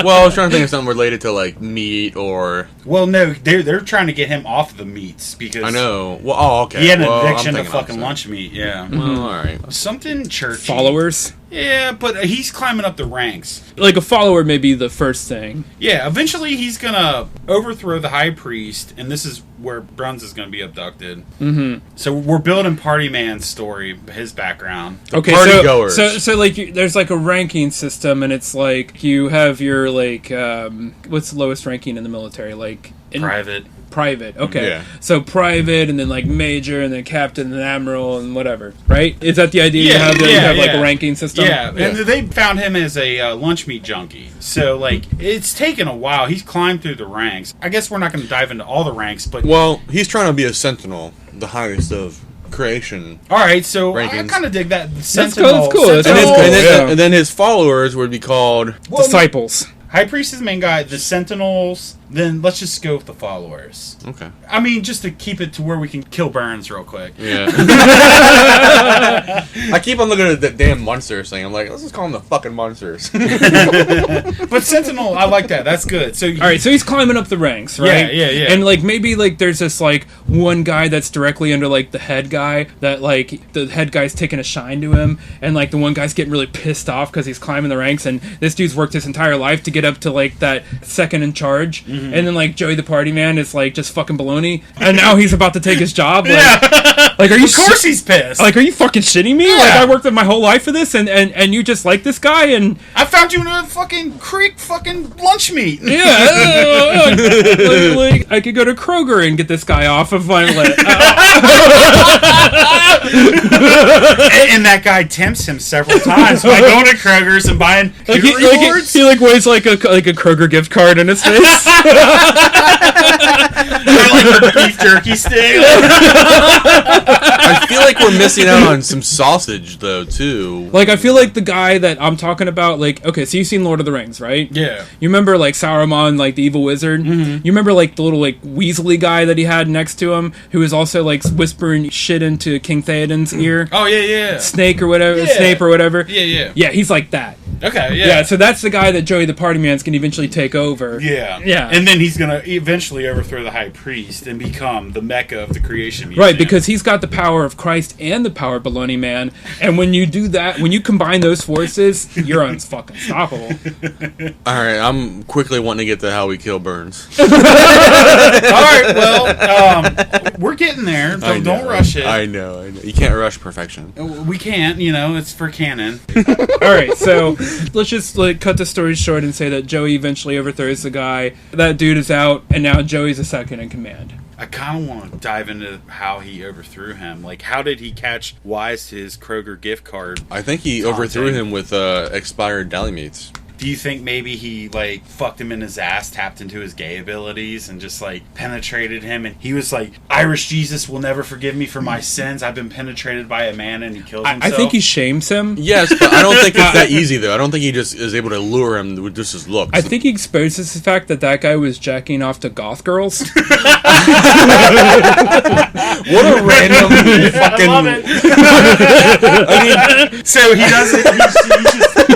Well, I was trying to think of something related to like meat or. Well, no, they're trying to get him off the meats because I know. Well, oh, okay. he had an Well, I'm addiction to thinking fucking opposite. lunch meat. Yeah. Well, all right. Something churchy. Followers? Yeah, but he's climbing up the ranks. Like, a follower may be the first thing. Yeah, eventually he's gonna overthrow the high priest, and this is where Bruns is gonna be abducted. Mm-hmm. So we're building Party Man's story, his background. Okay, party goers. so like, there's like a ranking system, and it's like, you have your, like, what's the lowest ranking in the military? Like, Private, okay. Yeah. So private, and then like major, and then captain, and admiral, and whatever, right? Is that the idea? Yeah, you have like a ranking system? Yeah, and they found him as a lunch meat junkie. So, like, it's taken a while. He's climbed through the ranks. I guess we're not going to dive into all the ranks, but... Well, he's trying to be a sentinel, the highest of creation. All right, so I rankings. kind of dig that. That's cool. And then his followers would be called... Well, disciples. High Priest is the main guy, the Sentinels, then let's just go with the followers. Okay. I mean, just to keep it to where we can kill Burns real quick. Yeah. I keep on looking at the damn monsters thing. I'm like, let's just call them the fucking monsters. But Sentinel, I like that. That's good. So Alright, so he's climbing up the ranks, right? Yeah. And, like, maybe, like, there's this, like, one guy that's directly under, like, the head guy, that, like, the head guy's taking a shine to him, and, like, the one guy's getting really pissed off because he's climbing the ranks, and this dude's worked his entire life to get up to, like, that second in charge, and then, like, Joey the Party Man is, like, just fucking baloney, and now he's about to take his job, like, are you of course he's pissed. Like, are you fucking shitting me? Yeah. Like, I worked my whole life for this, and you just like this guy, and... I found you in a fucking creek fucking lunch meat. Yeah, like, I could go to Kroger and get this guy off of my list. And that guy tempts him several times by going to Kroger's and buying Like rewards. he like weighs like a Kroger gift card in his face. Like a beef jerky stick. I feel like we're missing out on some sausage, though, too. Like, I feel like the guy that I'm talking about, like, okay, so you've seen Lord of the Rings, right? Yeah. You remember, like, Saruman, like, the evil wizard? Mm-hmm. You remember, like, the little, like, Weasley guy that he had next to him, who was also, like, whispering shit into King Theoden's ear? Oh, yeah. Snape or whatever. Yeah. Yeah, he's like that. Okay, Yeah, so that's the guy that Joey the Party Man's can eventually take over. Yeah. And then he's going to eventually overthrow the high priest and become the mecca of the creation museum. Right, because he's got the power of Christ and the power of Baloney Man, and when you do that, when you combine those forces, you're fucking unstoppable. Alright, I'm quickly wanting to get to how we kill Burns. All right, well, we're getting there. Don't rush it. I know. You can't rush perfection. We can't, it's for canon. Alright, so let's just cut the story short and say that Joey eventually overthrows the guy. That dude is out, and now Joey's a second in command. I kind of want to dive into how he overthrew him. Like, how did he catch Wise to his Kroger gift card? I think he overthrew him with expired deli meats. Do you think maybe he, like, fucked him in his ass, tapped into his gay abilities, and just, like, penetrated him? And he was like, Irish Jesus will never forgive me for my sins. I've been penetrated by a man, and he kills himself. I think he shames him. Yes, but I don't think it's that easy, though. I don't think he just is able to lure him with just his looks. I think he exposes the fact that guy was jacking off to goth girls. What a random fucking... I love it. I mean, so he doesn't...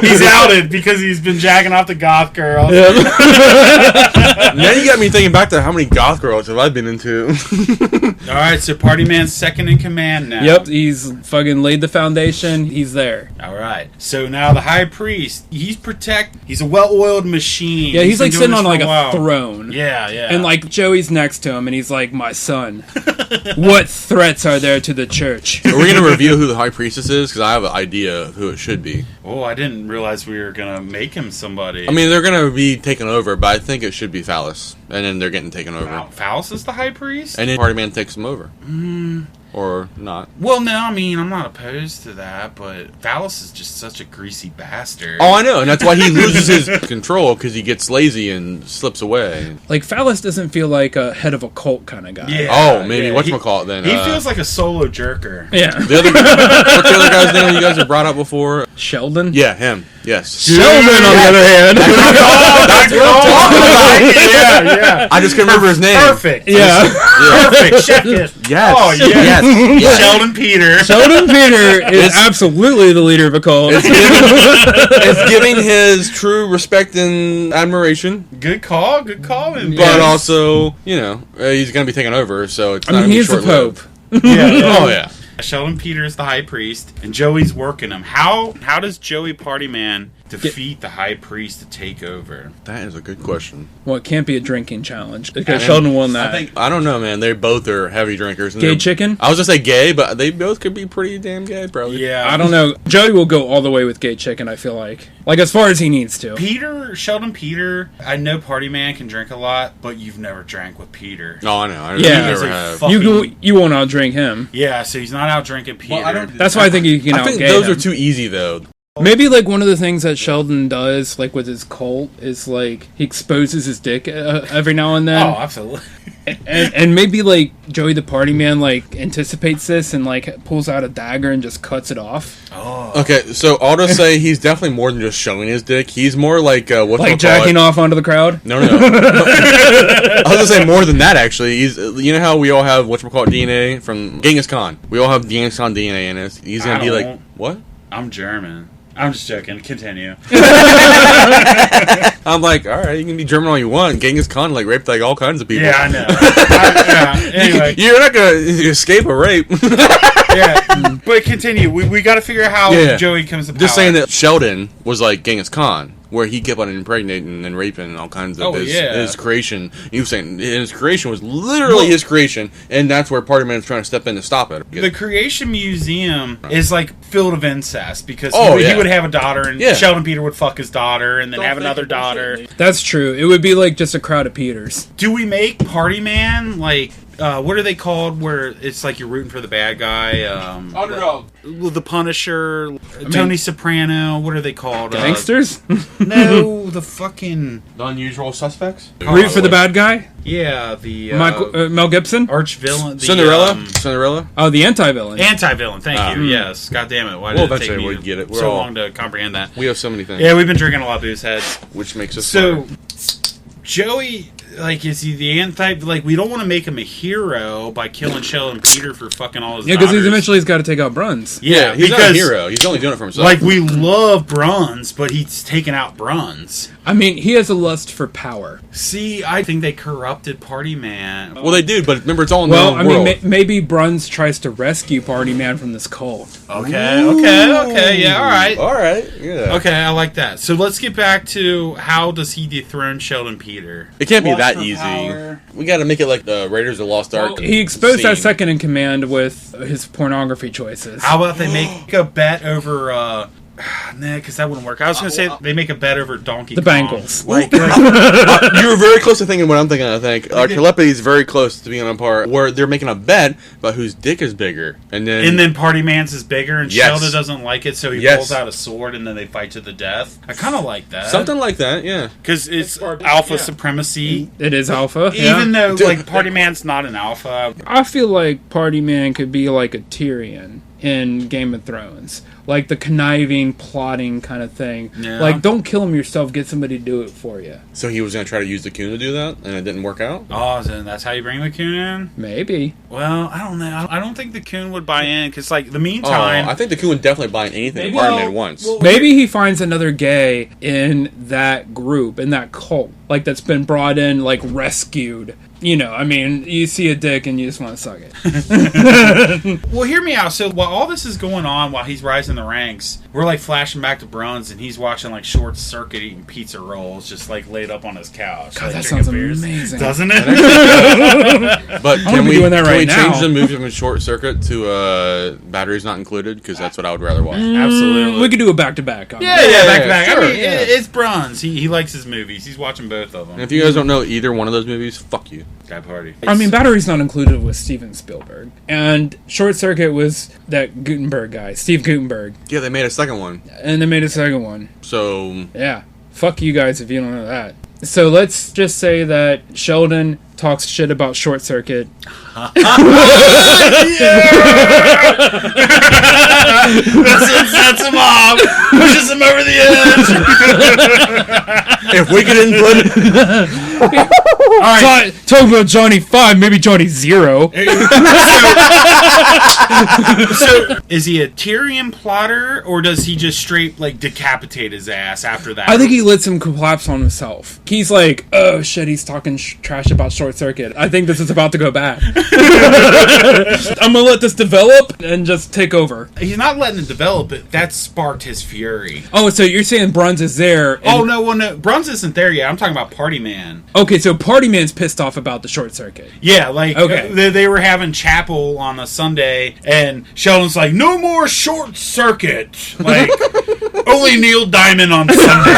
He's outed because he's been jacking off the goth girls. Now you got me thinking back to how many goth girls have I been into. Alright, so Party Man's second in command now. Yep, he's fucking laid the foundation. He's there. Alright, so now the high priest, he's a well-oiled machine. Yeah, he's like been sitting doing on this like for a throne. Yeah. And like Joey's next to him, and he's like, "My son, what threats are there to the church?" Are we going to review who the high priestess is? Because I have an idea of who it should be. Oh, I didn't realize we were going to make him somebody. I mean, they're going to be taken over, but I think it should be Phallus. And then they're getting taken over. Phallus is the high priest? And then Party Man takes him over. or not? Well, no, I mean, I'm not opposed to that, but Phallus is just such a greasy bastard. Oh, I know, and that's why he loses his control, because he gets lazy and slips away. Like, Phallus doesn't feel like a head of a cult kind of guy. Yeah. Oh, maybe whatchamacallit then? He feels like a solo jerker. Yeah. What's the other guy's name you guys have brought up before? Sheldon? Yeah, him. Yes. Sheldon, on the other hand. That's what I'm talking about. Yeah. I just couldn't remember his name. Perfect. Yeah. Perfect. Chef kiss. Yes. Oh, yes. Yes. Sheldon Peter. Sheldon Peter is absolutely the leader of a cult. It's giving his true respect and admiration, Good call. Good call. And but also, you know, he's going to be taking over, so it's not going to be he's the short-lived. Pope. Oh, yeah. Sheldon Peter is the high priest, and Joey's working him. How does Joey Party Man defeat the high priest to take over? That is a good question. Well, it can't be a drinking challenge because Sheldon won that. I don't know, man. They both are heavy drinkers. And Gay they're- chicken? I was going to say gay, but they both could be pretty damn gay, probably. Yeah, I don't know. Joey will go all the way with gay chicken, I feel like. Like, as far as he needs to. Sheldon Peter. I know Party Man can drink a lot, but you've never drank with Peter. Oh, I know. I Yeah. never He's a have. You won't out drink him. Yeah, so he's not out drinking Peter. That's why I think you can I out think gay those him. are too easy, though. Maybe, like, one of the things that Sheldon does, like, with his cult is, like, he exposes his dick every now and then. Oh, absolutely. And maybe, like, Joey the Party Man, like, anticipates this and, like, pulls out a dagger and just cuts it off. Oh, Okay, so I'll just say he's definitely more than just showing his dick. He's more like, Like, jacking off onto the crowd? No. I was gonna say more than that, actually. He's, you know how we all have whatchamacallit DNA from Genghis Khan? We all have Genghis Khan DNA in us. He's gonna I be like, don't. what? I'm German. I'm just joking. Continue. I'm like, all right, you can be German all you want. Genghis Khan like raped like all kinds of people. Yeah, I know. Anyway, You're not gonna escape a rape. yeah, but continue. We got to figure out how Yeah. Joey comes to power. Just saying that Sheldon was like Genghis Khan, where he kept on impregnating and raping all kinds of his creation. He was saying his creation was literally his creation, and that's where Party Man is trying to step in to stop it. The Creation Museum is like filled of incest because Oh, he yeah. would have a daughter, and Yeah. Sheldon Peter would fuck his daughter, and then have another daughter. That's true. It would be like just a crowd of Peters. Do we make Party Man like? What are they called? Where it's like you're rooting for the bad guy. Underdog. The Punisher, Tony Soprano. What are they called? Gangsters? No, the fucking The Unusual Suspects. Root for the bad guy? yeah, the Mel Gibson? arch villain, the, Cinderella. Oh, the anti-villain. anti-villain. Thank you. Yes, God damn it! Why Well, did it take eventually me we'd get it. We're so all- long to comprehend that? We have so many things. Yeah, we've been drinking a lot of booze heads. Which makes us So, smarter. Joey, like, is he the anti? Like, we don't want to make him a hero by killing Sheldon Peter for fucking all his Yeah, because daughters. eventually he's got to take out Bruns. Yeah, he's because not a hero. He's only doing it for himself. like we love Bruns, but he's taking out Bruns. I mean, he has a lust for power. See, I think they corrupted Party Man. well, they do, but remember, it's all in Well, their I own mean, world. maybe Bruns tries to rescue Party Man from this cult. Okay, yeah, all right. All right, yeah. Okay, I like that. So let's get back to how does he dethrone Sheldon Peter? It can't be Lust that for easy. power. We got to make it like the Raiders of the Lost Ark. He exposed that scene. second in command with his pornography choices. How about they make a bet over? Nah, because that wouldn't work. I was going to say they make a bet over Donkey The Kong. Bengals. Like, You were very close to thinking what I'm thinking. I think our telepathy is very close to being on par, where they're making a bet about whose dick is bigger, and then Party Man's is bigger, and Yes. Sheldon doesn't like it, so he Yes. pulls out a sword, and then they fight to the death. I kind of like that. something like that. Yeah, Because it's alpha supremacy. It is alpha. yeah. Even though, like, Party Man's not an alpha. I feel like Party Man could be like a Tyrion in Game of Thrones. Like the conniving, plotting kind of thing. Yeah. Like, don't kill him yourself, get somebody to do it for you. so he was gonna try to use the Coon to do that, and it didn't work out. Oh, so that's how you bring the Coon in? Maybe. Well, I don't know. I don't think the Coon would buy in, because, like, the Oh, meantime... I think the Coon would definitely buy anything Party Man wants. Maybe he finds another gay in that group, in that cult. Like, that's been brought in, like, rescued. You know, I mean, you see a dick and you just want to suck it. Well, hear me out. So while all this is going on, while he's rising in the ranks. We're like flashing back to Bruns, and he's watching like Short Circuit eating pizza rolls, just like laid up on his couch. God, like, that sounds beers. amazing, doesn't it? But can we change the movie from Short Circuit to Batteries Not Included? Because that's what I would rather watch. Absolutely. We could do a back-to-back. Yeah, back to back. Sure, I mean, yeah. it's Bruns. He likes his movies. He's watching both of them. And if you guys don't know either one of those movies, fuck you. Die Party. I mean, Batteries Not Included was Steven Spielberg, and Short Circuit was that Gutenberg guy, Steve Gutenberg, Yeah, they made a second one. and they made a second one. So Yeah, fuck you guys if you don't know that. So let's just say that Sheldon talks shit about Short Circuit. That's what sets him off, pushes him over the edge. if we get input, All right. Talking about Johnny 5, maybe Johnny 0. So, is he a Tyrion plotter, or does he just straight like decapitate his ass after that? I think he lets him collapse on himself. He's like, oh shit, he's talking trash about Short Circuit. I think this is about to go bad. I'm gonna let this develop and just take over. He's not letting it develop. It that sparked his fury. Oh, so you're saying Bruns is there? And, Oh no, well no, Bruns isn't there yet. I'm talking about Party Man. okay, so Party Man's pissed off about the Short Circuit. Yeah, like Okay. they were having chapel on a Sunday, and Sheldon's like, "No more Short Circuit." Like only Neil Diamond on Sunday.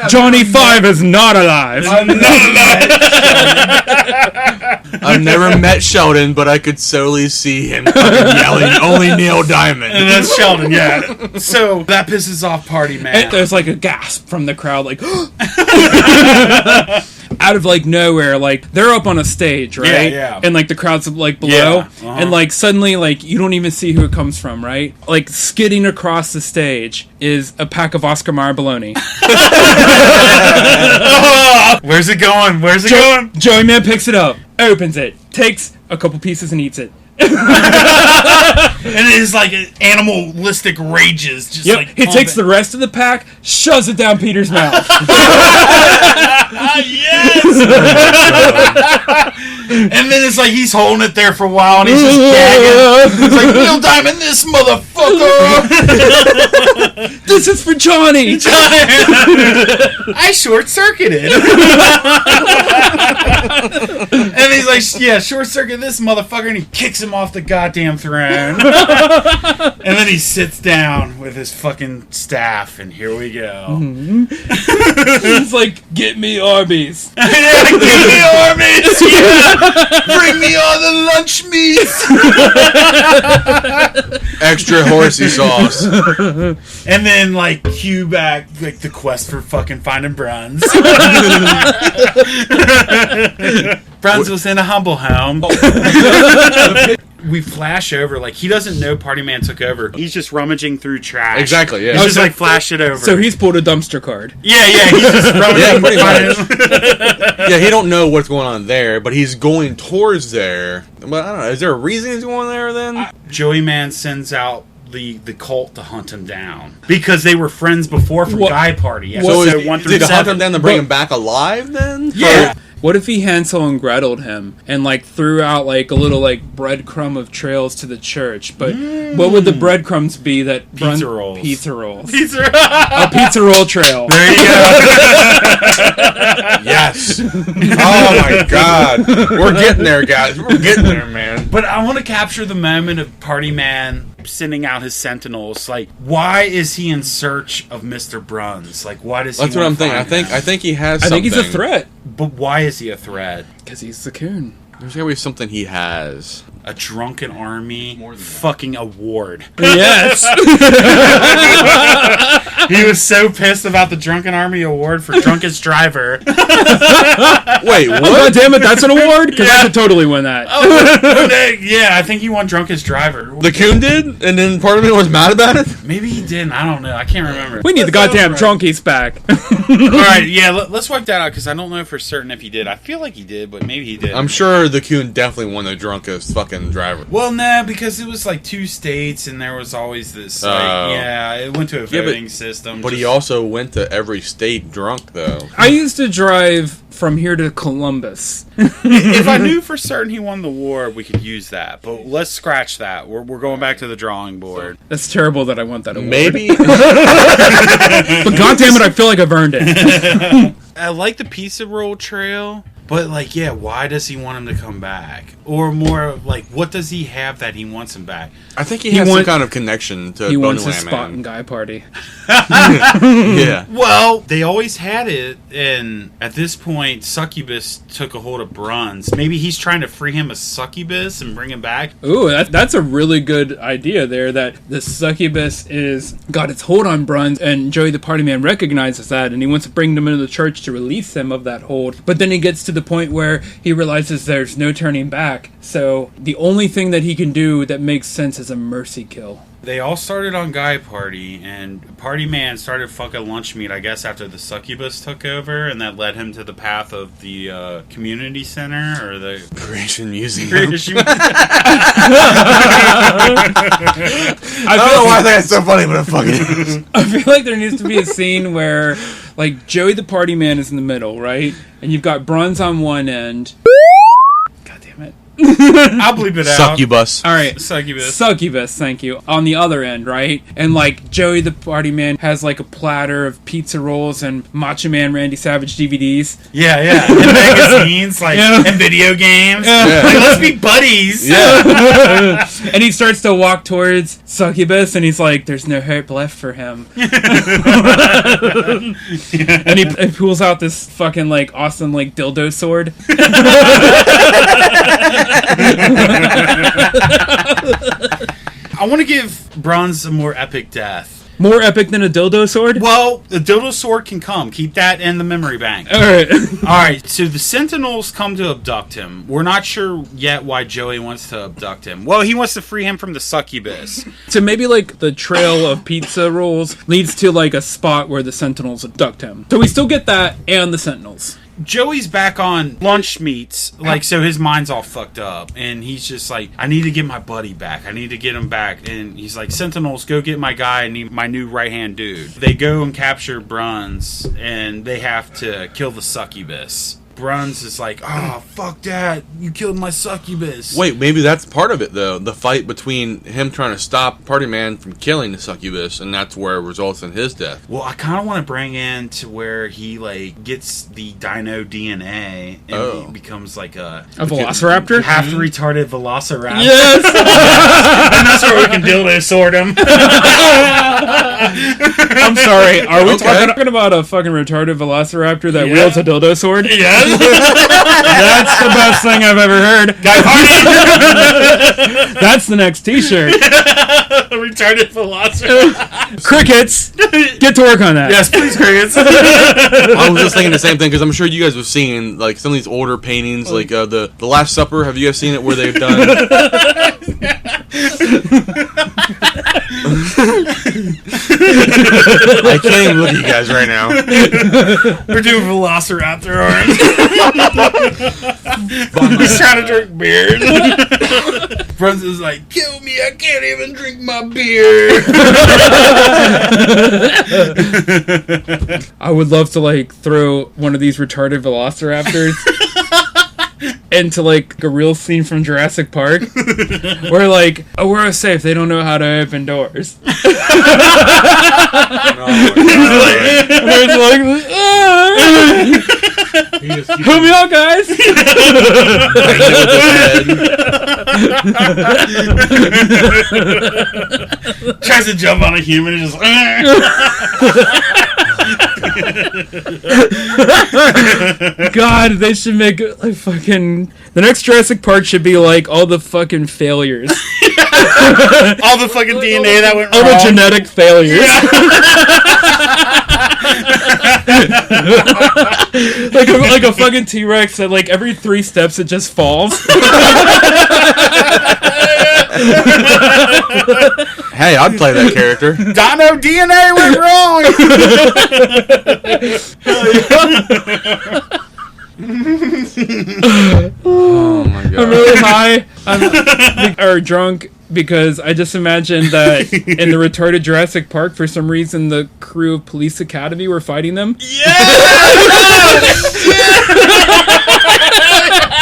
Johnny 5 is not alive. I'm not alive. I've never met Sheldon, but I could solely see him fucking yelling, "Only Neil Diamond." And that's Sheldon, yeah. So that pisses off Party Man. And there's like a gasp from the crowd, like out of like nowhere, like they're up on a stage, right? Yeah. And like the crowd's like below, Yeah, and like suddenly like you don't even see who it comes from, right? Like skidding across the stage is a pack of Oscar Mayer bologna. Where's it going? Where's it going? Joey Man picks it up, opens it, takes a couple pieces and eats it. And it is like an animalistic rages. Just Yep, like he takes the rest of the pack, shoves it down Peter's mouth. Yes. And then it's like he's holding it there for a while, and he's just gagging. It's like Neil Diamond, this motherfucker. This is for Johnny. I short circuited. And he's like, yeah, short circuit this motherfucker, and he kicks him off the goddamn throne. And then he sits down with his fucking staff, and here we go. He's like, get me Arby's. Yeah, give me Arby's. Yeah. Bring me all the lunch meat. Extra horsey sauce. And then like cue back like the quest for fucking finding Bruns. Bruns was in a humble home. We flash over, like, he doesn't know Party Man took over. He's just rummaging through trash. Exactly, yeah. He's just, like, flash it over. So he's pulled a dumpster card. Yeah, he's just rummaging. pretty Yeah, he don't know what's going on there, but he's going towards there. But I don't know, is there a reason he's going there then? Joey Man sends out the cult to hunt him down. Because they were friends before from What- Guy Party. So Episode 1 through did he hunt him 7. down to bring him back alive then? Yeah. What if he Hansel and Gretel'd him and like threw out like a little like breadcrumb of trails to the church? But what would the breadcrumbs be that Pizza rolls. Pizza rolls. Pizza. A pizza roll trail. There you go. Yes. Oh my god. We're getting there, guys. We're getting there, man. But I want to capture the moment of Party Man sending out his sentinels. Like, why is he in search of Mr. Bruns? Like, why does he That's what wanna I'm thinking. find him? I think he has I something. think he's a threat But why is he a threat? because he's the Coon. There's gotta be something he has. A drunken army fucking award. Yes. He was so pissed about the drunken army award for drunkest driver. Wait, Oh, what? God damn it, that's an award? Because I Yeah. could totally win that. Yeah, I think he won drunkest driver. The Coon did? And then part of me was mad about it? Maybe he didn't. I don't know. I can't remember. We need the goddamn drunkies back. All right, yeah, let's wipe that out because I don't know for certain if he did. I feel like he did, but maybe he did. I'm sure the Coon definitely won the drunkest fucking fucking driver. Well, nah, because it was like 2 states, and there was always this. It went to a voting system. But he also went to every state drunk, though. I used to drive from here to Columbus. If I knew for certain he won the war, we could use that. But let's scratch that. We're going back to the drawing board. That's terrible that I want that award. Maybe. But goddammit, I feel like I've earned it. I like the pizza roll trail, but like, yeah, why does he want him to come back? Or more like, what does he have that he wants him back? I think he has some kind of connection to He Boney wants his Lamb spot Man. in Guy Party. Yeah. Well, they always had it, and at this point, Succubus took a hold of Bruns. Maybe he's trying to free him of Succubus and bring him back. Ooh, that's a really good idea there, that the Succubus is got its hold on Bruns, and Joey the Party Man recognizes that, and he wants to bring them into the church to release them of that hold. But then he gets to the point where he realizes there's no turning back, so the only thing that he can do that makes sense is a mercy kill. They all started on Guy Party, and Party Man started fucking lunch meat, I guess, after the Succubus took over, and that led him to the path of the community center, or the Creation Museum. I don't know why that's so funny, but it fucking is. I feel like there needs to be a scene where, like, Joey the Party Man is in the middle, right? And you've got Bruns on one end. God damn it. I'll bleep it out. Succubus. All right. Succubus, thank you. On the other end, right? And, like, Joey the Party Man has, like, a platter of pizza rolls and Macho Man Randy Savage DVDs. Yeah. And magazines, like, and video games. Yeah. Like, let's be buddies. Yeah. And he starts to walk towards Succubus, and he's like, there's no hope left for him. And he pulls out this fucking, like, awesome, like, dildo sword. I want to give Bruns a more epic death. More epic than a dildo sword? Well, the dildo sword can come. Keep that in the memory bank. Alright, so the Sentinels come to abduct him. We're not sure yet why Joey wants to abduct him. Well, he wants to free him from the Succubus. So maybe, like, the trail of pizza rolls leads to, like, a spot where the Sentinels abduct him. So we still get that and the Sentinels. Joey's back on lunch meats, like, so his mind's all fucked up, and he's just like, I need to get my buddy back. I need to get him back. And he's like, Sentinels, go get my guy. I need my new right-hand dude. They go and capture Bruns, and they have to kill the Succubus. Bruns is like, oh, fuck that. You killed my Succubus. Wait, maybe that's part of it, though. The fight between him trying to stop Party Man from killing the Succubus, and that's where it results in his death. Well, I kind of want to bring in to where he, like, gets the dino DNA and he becomes, like, a Velociraptor? half-retarded Velociraptor. Yes! And that's where we can dildo sword him. I'm sorry, are we talking about a fucking retarded Velociraptor that wields a dildo sword? Yes. That's the best thing I've ever heard. Guy Party! That's the next t-shirt. Retarded Velociraptor. Crickets! Get to work on that. Yes, please, Crickets. I was just thinking the same thing, because I'm sure you guys have seen, like, some of these older paintings, like the Last Supper. Have you guys seen it where they've done... I can't even look at you guys right now. We're doing Velociraptor arms. He's trying to drink beer. Bruns is like, kill me, I can't even drink my beer. I would love to, like, throw one of these retarded Velociraptors into, like, a real scene from Jurassic Park where, like, oh, we're safe, they don't know how to open doors. There's like, help me out, guys. Tries to jump on a human and just God, they should make, like, fucking, the next Jurassic Park should be like all the fucking failures. all the fucking DNA that went all wrong. The genetic failures. like a fucking T-Rex that, like, every 3 steps it just falls. Hey, I'd play that character. Dino DNA went wrong. Oh my god. I'm really high. Or drunk because I just imagined that in the retarded Jurassic Park, for some reason, the crew of Police Academy were fighting them. Yeah!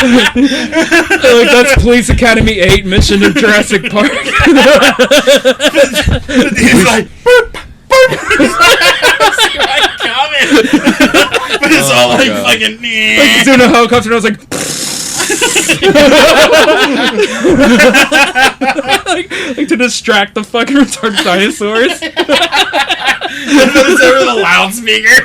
Like, that's Police Academy 8, Mission to Jurassic Park. He's like, boop, boop. But it's all like God. fucking. Like, he's doing a helicopter, and I was like, like to distract the fucking retarded dinosaurs. But it's over the loudspeaker.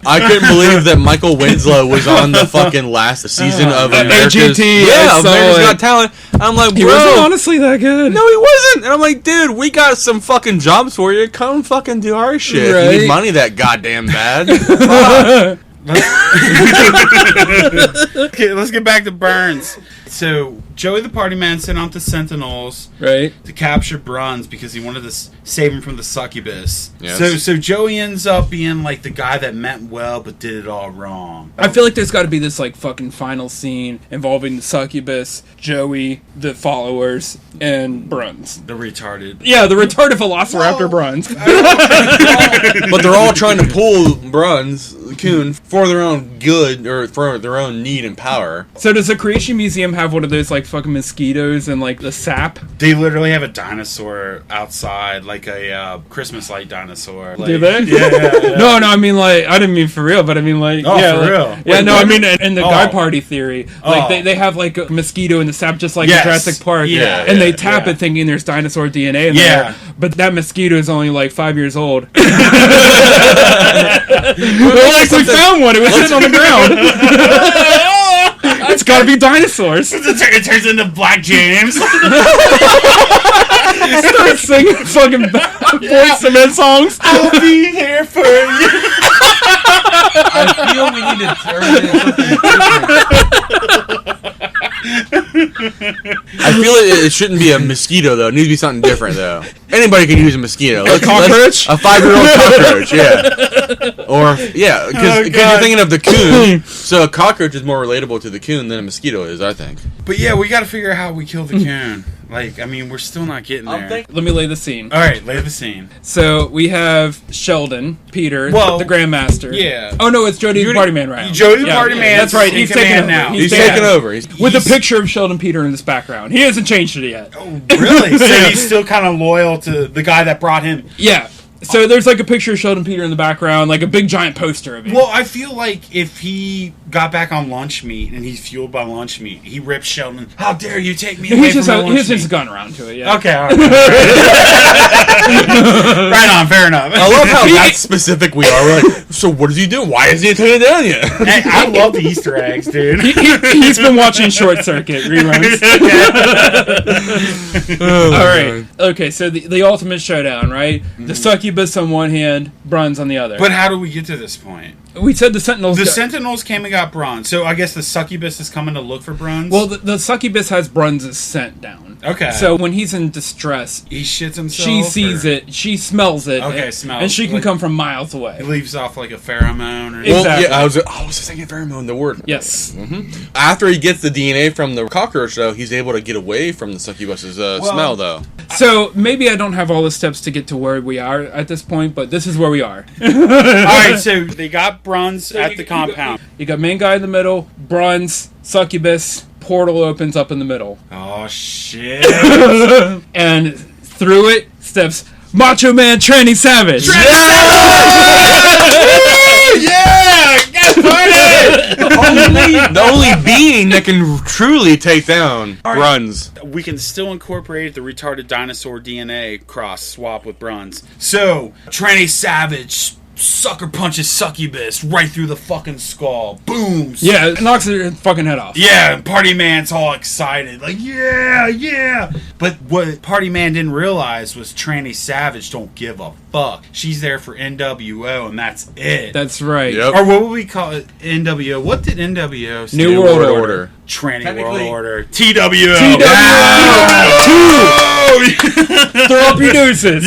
I couldn't believe that Michael Winslow was on the fucking last season of America's... AGT, Yeah, I saw America's it. Got Talent. I'm like, bro... He wasn't honestly that good. No, he wasn't. And I'm like, dude, we got some fucking jobs for you. Come fucking do our shit. You Right. need money that goddamn bad. Fuck. Okay, let's get back to Burns. So Joey the Party Man sent out the Sentinels Right? to capture Bruns because he wanted to save him from the succubus. Yes. So Joey ends up being like the guy that meant well but did it all wrong. I feel like there's got to be this like fucking final scene involving the succubus, Joey, the followers, and Bruns. The retarded. Yeah, the retarded Velociraptor Bruns. But they're all trying to pull Bruns, Coon, for their own good or for their own need and power. So does the Creation Museum have one of those like fucking mosquitoes and like the sap? They literally have a dinosaur outside, like a Christmas light dinosaur. Like, Do they? Yeah. No, I mean like I didn't mean for real, but I mean like Oh, yeah, for like- real? Yeah, Wait, no, what? I mean in the guy Oh. party theory, like Oh. they have like a mosquito in the sap just like Yes. in Jurassic Park, Yeah, and they yeah, tap yeah. it thinking there's dinosaur DNA in Yeah. there, but that mosquito is only like 5 years old. Well, like we found one. It was sitting on the ground. It's got to be dinosaurs. It turns into Black James. Start singing fucking Boyz II Men songs. I'll be here for you. I feel we need to turn it into something different. I feel it shouldn't be a mosquito though. It needs to be something different though. Anybody can use a mosquito. A cockroach? A 5-year-old cockroach, yeah. Or yeah, because you're thinking of the coon. So a cockroach is more relatable to the coon than a mosquito is, I think. But yeah, we got to figure out how we kill the coon. Like, I mean, we're still not getting there. Let me lay the scene. All right, lay the scene. So we have Sheldon, Peter, Well, the Grandmaster. yeah. Oh no, it's Jody the Party Man, right? Jody the Party Man. That's right. He's taking over. now. He's taking taking over. with a picture of Sheldon Peter in this background. He hasn't changed it yet. Oh, really? So he's still kind of loyal to the guy that brought him. Yeah. So there's like a picture of Sheldon Peter in the background, like a big giant poster of him. Well, I feel like if he got back on lunch meat and he's fueled by lunch meat, he rips Sheldon. How dare you take me away He's from my lunch just meat? gone around to it. Yeah. Okay, all right. Right on, fair enough. I love how that specific we are. We're like, so what does he do? Why isn't he taking it down yet? Hey, I love the Easter eggs, dude. He's been watching Short Circuit reruns. Oh, All right. Okay, so the ultimate showdown, right? The succubus on one hand, Bruns on the other. But how do we get to this point? we said the Sentinels. The Sentinels came and got Bronze, so I guess the succubus is coming to look for Bronze. Well, the succubus has Bruns' scent down. Okay. So when he's in distress, he shits himself. she sees or it, she smells it, Okay, smells. and she can Like- come from miles away. He leaves off like a pheromone. Or Well, Exactly. yeah, I was just thinking pheromone, the word. Yes. After he gets the DNA from the cockroach, though, he's able to get away from the succubus's smell, though. So maybe I don't have all the steps to get to where we are at this point, but this is where we are. All right, so they got Bronze at the compound. You got main guy in the middle, Bruns, succubus, portal opens up in the middle, Oh shit! and through it steps Macho Man Tranny Savage. Yeah, get started. The only being that can truly take down Bruns. We can still incorporate the retarded dinosaur DNA cross swap with Bronze. So Tranny Savage sucker punches succubus right through the fucking skull. Boom. Yeah, it knocks her fucking head off. Yeah, Party Man's all excited, like, yeah. But what Party Man didn't realize was Tranny Savage don't give a fuck. She's there for NWO, and that's it. That's right. Yep. Or what would we call it? NWO. What did NWO stand New for? World Order. Tranny World Technically- Order. TWO. Throw up your deuces.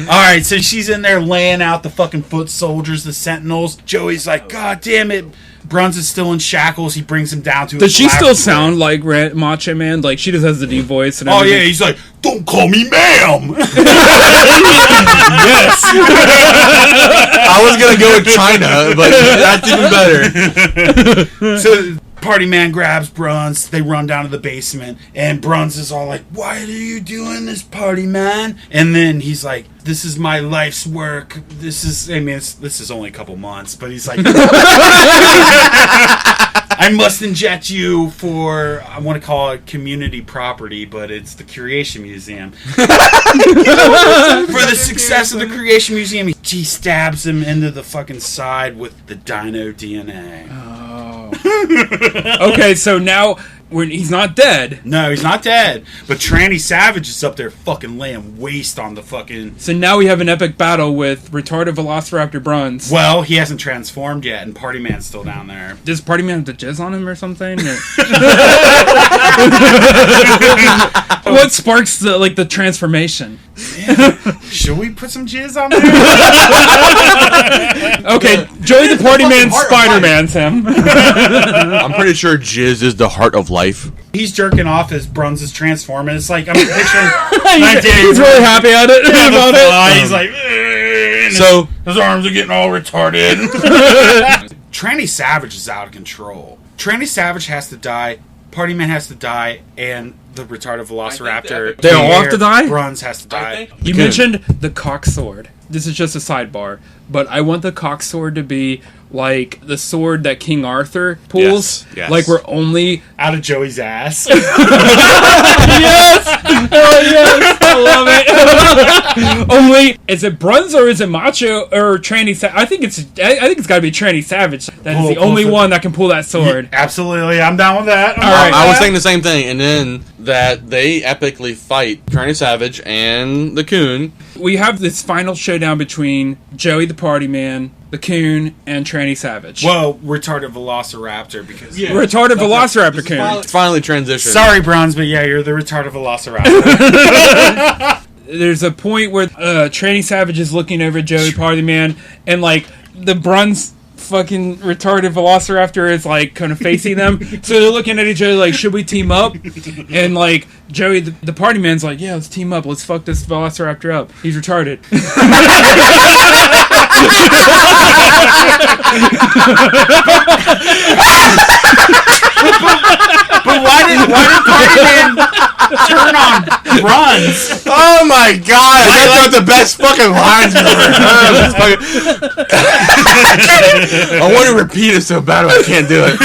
Alright, so she's in there laying out the fucking foot soldiers, the Sentinels. Joey's like, God damn it, Bruns is still in shackles. He brings him down to. Does she still sound like Macho Man? Like she just has the deep voice and everything. Oh yeah, he's like, "Don't call me ma'am." Yes. I was gonna go with China, but that's even better. So Party Man grabs Bruns. They run down to the basement, and Bruns is all like, "Why are you doing this, Party Man?" And then he's like, "This is my life's work. This is only a couple months, but he's like, I must inject you for, I want to call it community property, but it's the Creation Museum. For the success of the Creation Museum." He stabs him into the fucking side with the dino DNA. Oh. Okay, so now he's not dead. No, he's not dead. But Tranny Savage is up there fucking laying waste on the fucking... So now we have an epic battle with retarded Velociraptor Bruns. Well, he hasn't transformed yet, and Party Man's still down there. Does Party Man have the jizz on him or something? What sparks the transformation? Yeah. Should we put some jizz on there? Okay, Joey the Party Man Spider-Man's him. I'm pretty sure jizz is the heart of life. He's jerking off as Bruns is transforming. It's like, I'm picturing... He's really happy at it. About it. He's like... So his arms are getting all retarded. Tranny Savage is out of control. Tranny Savage has to die. Party Man has to die, and the retarded Velociraptor. They all have to die? Bruns has to die. You mentioned the cock sword. This is just a sidebar, but I want the cock sword to be like the sword that King Arthur pulls. Yes. Like we're only Out of Joey's ass. Yes! Oh yes! I love it. Only is it Bruns or is it Macho or Tranny Savage? I think it's got to be Tranny Savage. That is the only one that can pull that sword. Yeah, absolutely, I'm down with that. All right. I was saying the same thing, and then that they epically fight Tranny Savage and the Coon. We have this final showdown between Joey the Party Man, the Coon, and Tranny Savage. Well, retarded Velociraptor because Retarded Velociraptor Coon. It's finally transitioned. Sorry, Bruns, but yeah, you're the retarded Velociraptor. There's a point where Tranny Savage is looking over Joey Party Man, and like the Bruns fucking retarded Velociraptor is like kind of facing them, so they're looking at each other like, should we team up? And like Joey the Party Man's like, yeah, let's team up, let's fuck this Velociraptor up, he's retarded. But why did Party Man turn on Bruns? Oh my god, that's not the best fucking lines you've ever heard. I want to repeat it so bad I can't do it.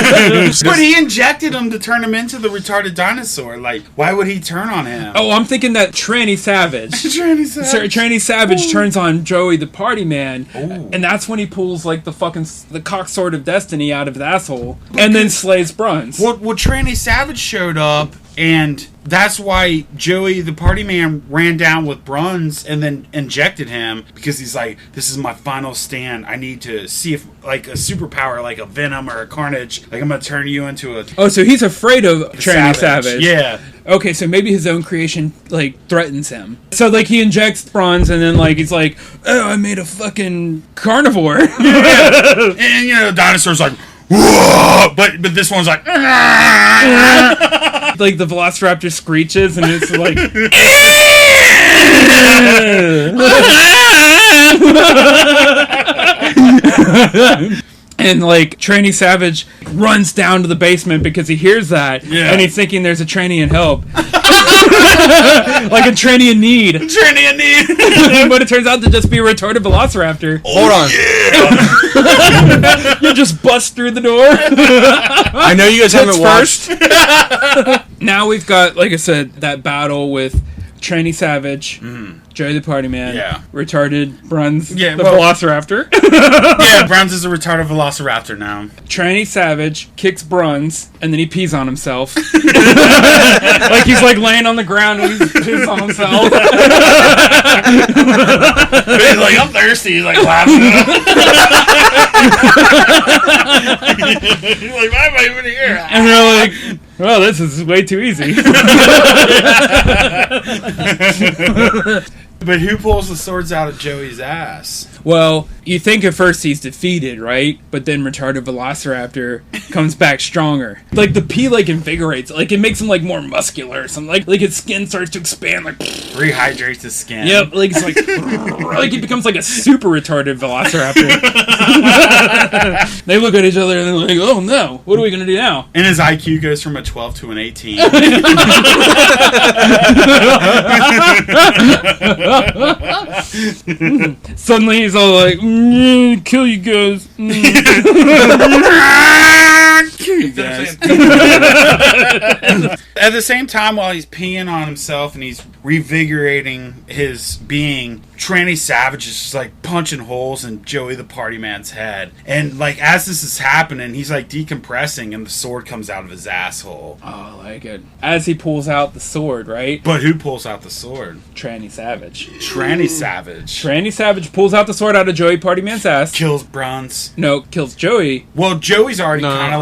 But he injected him to turn him into the retarded dinosaur. Like, why would he turn on him? Oh, I'm thinking that Tranny Savage. Tranny Savage turns on Joey the Party Man, and that's when he pulls like the cock sword of destiny out of his asshole, and then slays Bruns. Well, Tranny Savage showed up, and that's why Joey the Party Man ran down with Bruns and then injected him, because he's like, this is my final stand. I need to see if, like, a superpower, like a Venom or a Carnage, like, I'm going to turn you into a... Oh, so he's afraid of Tranny Savage. Yeah. Okay, so maybe his own creation, like, threatens him. So, like, he injects Bruns, and then, like, he's like, oh, I made a fucking carnivore. Yeah. And, you know, the dinosaur's like, whoa! But this one's like... Like, the Velociraptor screeches, and it's like... And, like, Tranny Savage runs down to the basement because he hears that, and he's thinking there's a tranny in help. Like a tranny in need. Tranny in need. But it turns out to just be a retarded Velociraptor. Hold on. You just bust through the door. I know you guys haven't watched. Now we've got, like I said, that battle with Tranny Savage, Joey the Party Man, retarded Bruns, the Velociraptor. Yeah, Bruns is a retarded Velociraptor now. Tranny Savage kicks Bruns, and then he pees on himself. Like he's like laying on the ground and he's pees on himself. He's like, I'm thirsty. He's like laughing at him. He's like, why am I even here? And they're like, well, this is way too easy. But who pulls the swords out of Joey's ass? Well, you think at first he's defeated, right? But then retarded Velociraptor comes back stronger. Like the pee like invigorates, like it makes him like more muscular or something. Like his skin starts to expand, like rehydrates his skin. Yep, like it's like he becomes like a super retarded Velociraptor. They look at each other and they're like, "Oh no, what are we gonna do now?" And his IQ goes from a 12 to an 18. Suddenly he's all like, "Kill you guys." Kill you guys. At the same time, while he's peeing on himself and he's revigorating his being, Tranny Savage is just like punching holes in Joey the Party Man's head. And like as this is happening, he's like decompressing and the sword comes out of his asshole. Oh, I like it. As he pulls out the sword, right? But who pulls out the sword? Tranny Savage. Tranny Savage. Tranny Savage pulls out the sword out of Joey Party Man's ass. Kills Bruns. No, kills Joey. Well, Joey's already kind of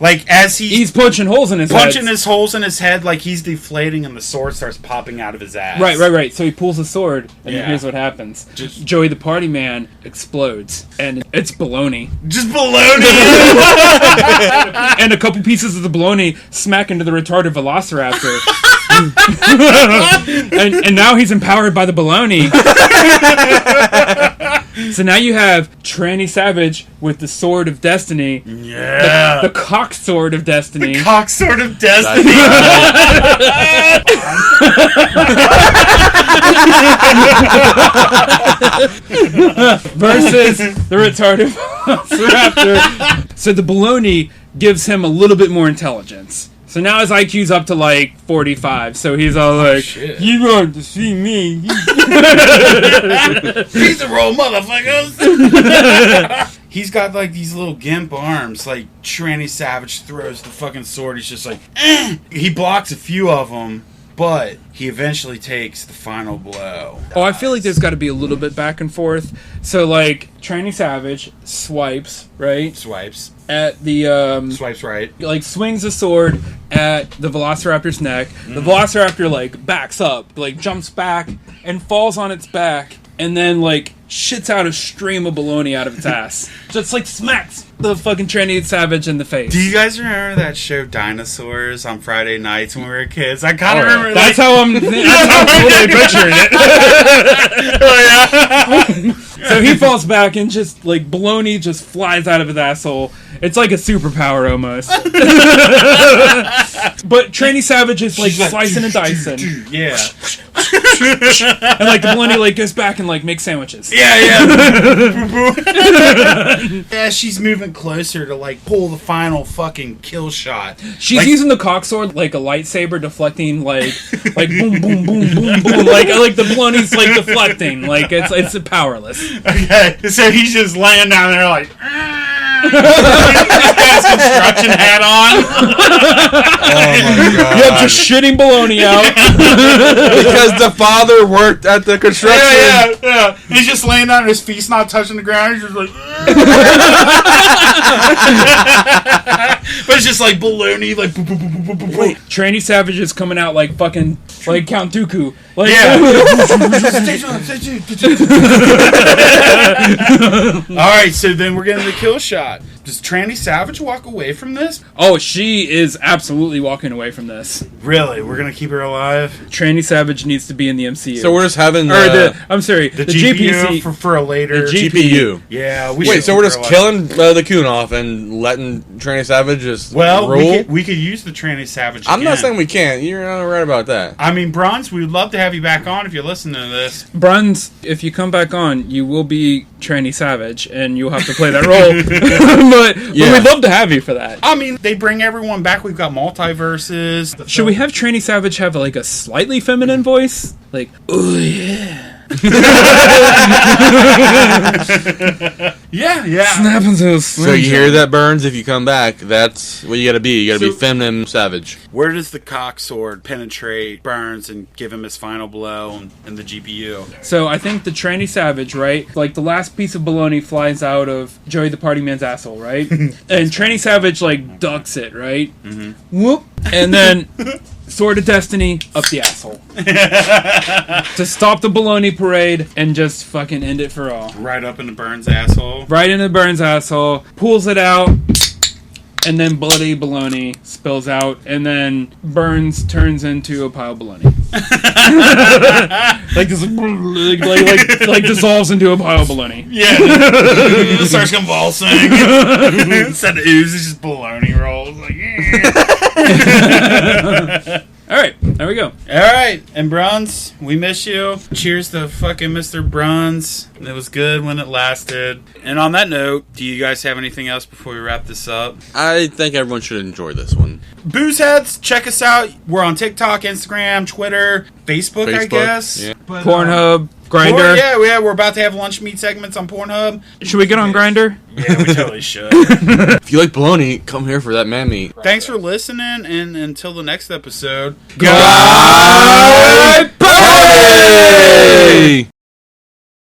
like as he's punching holes in his holes in his head like he's deflating and the sword starts popping out of his ass. Right. So he pulls the sword and then here's what happens. Joey the Party Man explodes and it's baloney. Just baloney! And a couple pieces of the baloney smack into the retarded Velociraptor. and now he's empowered by the baloney. So now you have Tranny Savage with the Sword of Destiny. Yeah. The cock sword of destiny. The cock sword of destiny. Versus the retarded Velociraptor. So the baloney gives him a little bit more intelligence. So now his IQ's up to like 45. So he's all like, "You want to see me?" Piece of roll, motherfuckers. He's got like these little gimp arms. Like Tranny Savage throws the fucking sword. He's just like, eh. He blocks a few of them, but he eventually takes the final blow. Oh, I feel like there's got to be a little bit back and forth. So like Tranny Savage swipes, right? Swipes. At the swipes right. Like swings the sword at the Velociraptor's neck. The Velociraptor like backs up, like jumps back and falls on its back, and then like shits out a stream of baloney out of its ass. Just like smacks the fucking Tranny Savage in the face. Do you guys remember that show Dinosaurs on Friday nights when we were kids? I kind of remember. That's how I'm totally picturing it. So he falls back and just like baloney just flies out of his asshole. It's like a superpower almost. But Tranny Savage is like slicing and dicing. Yeah. And like the baloney like goes back and like makes sandwiches. Yeah. Yeah, she's moving closer to like pull the final fucking kill shot. She's using the cock sword like a lightsaber, deflecting like boom boom boom boom boom like the baloney's like deflecting, like it's powerless. Okay, so he's just laying down there like. He's got his construction hat on. Oh my god! Yep, just shitting baloney out because the father worked at the construction. Yeah. He's just laying down, his feet's not touching the ground. He's just like, but it's just like baloney, like. Boop, boop, boop, boop, boop, boop. Wait, Tranny Savage is coming out like fucking like Count Dooku. Like, All right, so then we're getting the kill shot. Does Tranny Savage walk away from this? Oh, she is absolutely walking away from this. Really? We're gonna keep her alive? Tranny Savage needs to be in the MCU. So we're just having I'm sorry, the GPU for a later GPU. Yeah. Wait, so we're just killing the Coon off and letting Tranny Savage just rule? We could use the Tranny Savage I'm again. not saying we can't. You're not right about that. I mean, Bronze, we would love to have you back on if you're listening to this. Bruns, if you come back on, you will be Tranny Savage, and you'll have to play that role. but we'd love to have you for that. I mean, they bring everyone back. We've got multiverses. Should we have Tranny Savage have like a slightly feminine voice? Like, oh yeah. Yeah. Snapping to So you hear that, Burns? If you come back, that's what you gotta be. You gotta be feminine savage. Where does the cock sword penetrate Burns and give him his final blow in the GPU? So I think the Tranny Savage, right? Like the last piece of baloney flies out of Joey the Party Man's asshole, right? And Tranny Savage like ducks it, right? Mm-hmm. Whoop, and then Sword of Destiny up the asshole. To stop the baloney parade and just fucking end it for all. Right up into Burns' asshole. Right into Burns' asshole. Pulls it out. And then bloody baloney spills out, and then Burns turns into a pile of baloney. like dissolves into a pile of baloney. Yeah. Starts convulsing. Instead of ooze, it's just baloney rolls. Like, yeah. Alright, there we go. Alright, and Bruns, we miss you. Cheers to fucking Mr. Bruns. It was good when it lasted. And on that note, do you guys have anything else before we wrap this up? I think everyone should enjoy this one. Boozeheads, check us out. We're on TikTok, Instagram, Twitter, Facebook. I guess. Yeah. But, Pornhub, Grindr. Yeah, we're about to have lunch meat segments on Pornhub. Should we get on Grindr? Yeah, we totally should. If you like bologna, come here for that man meat. Thanks for listening, and until the next episode, God bless!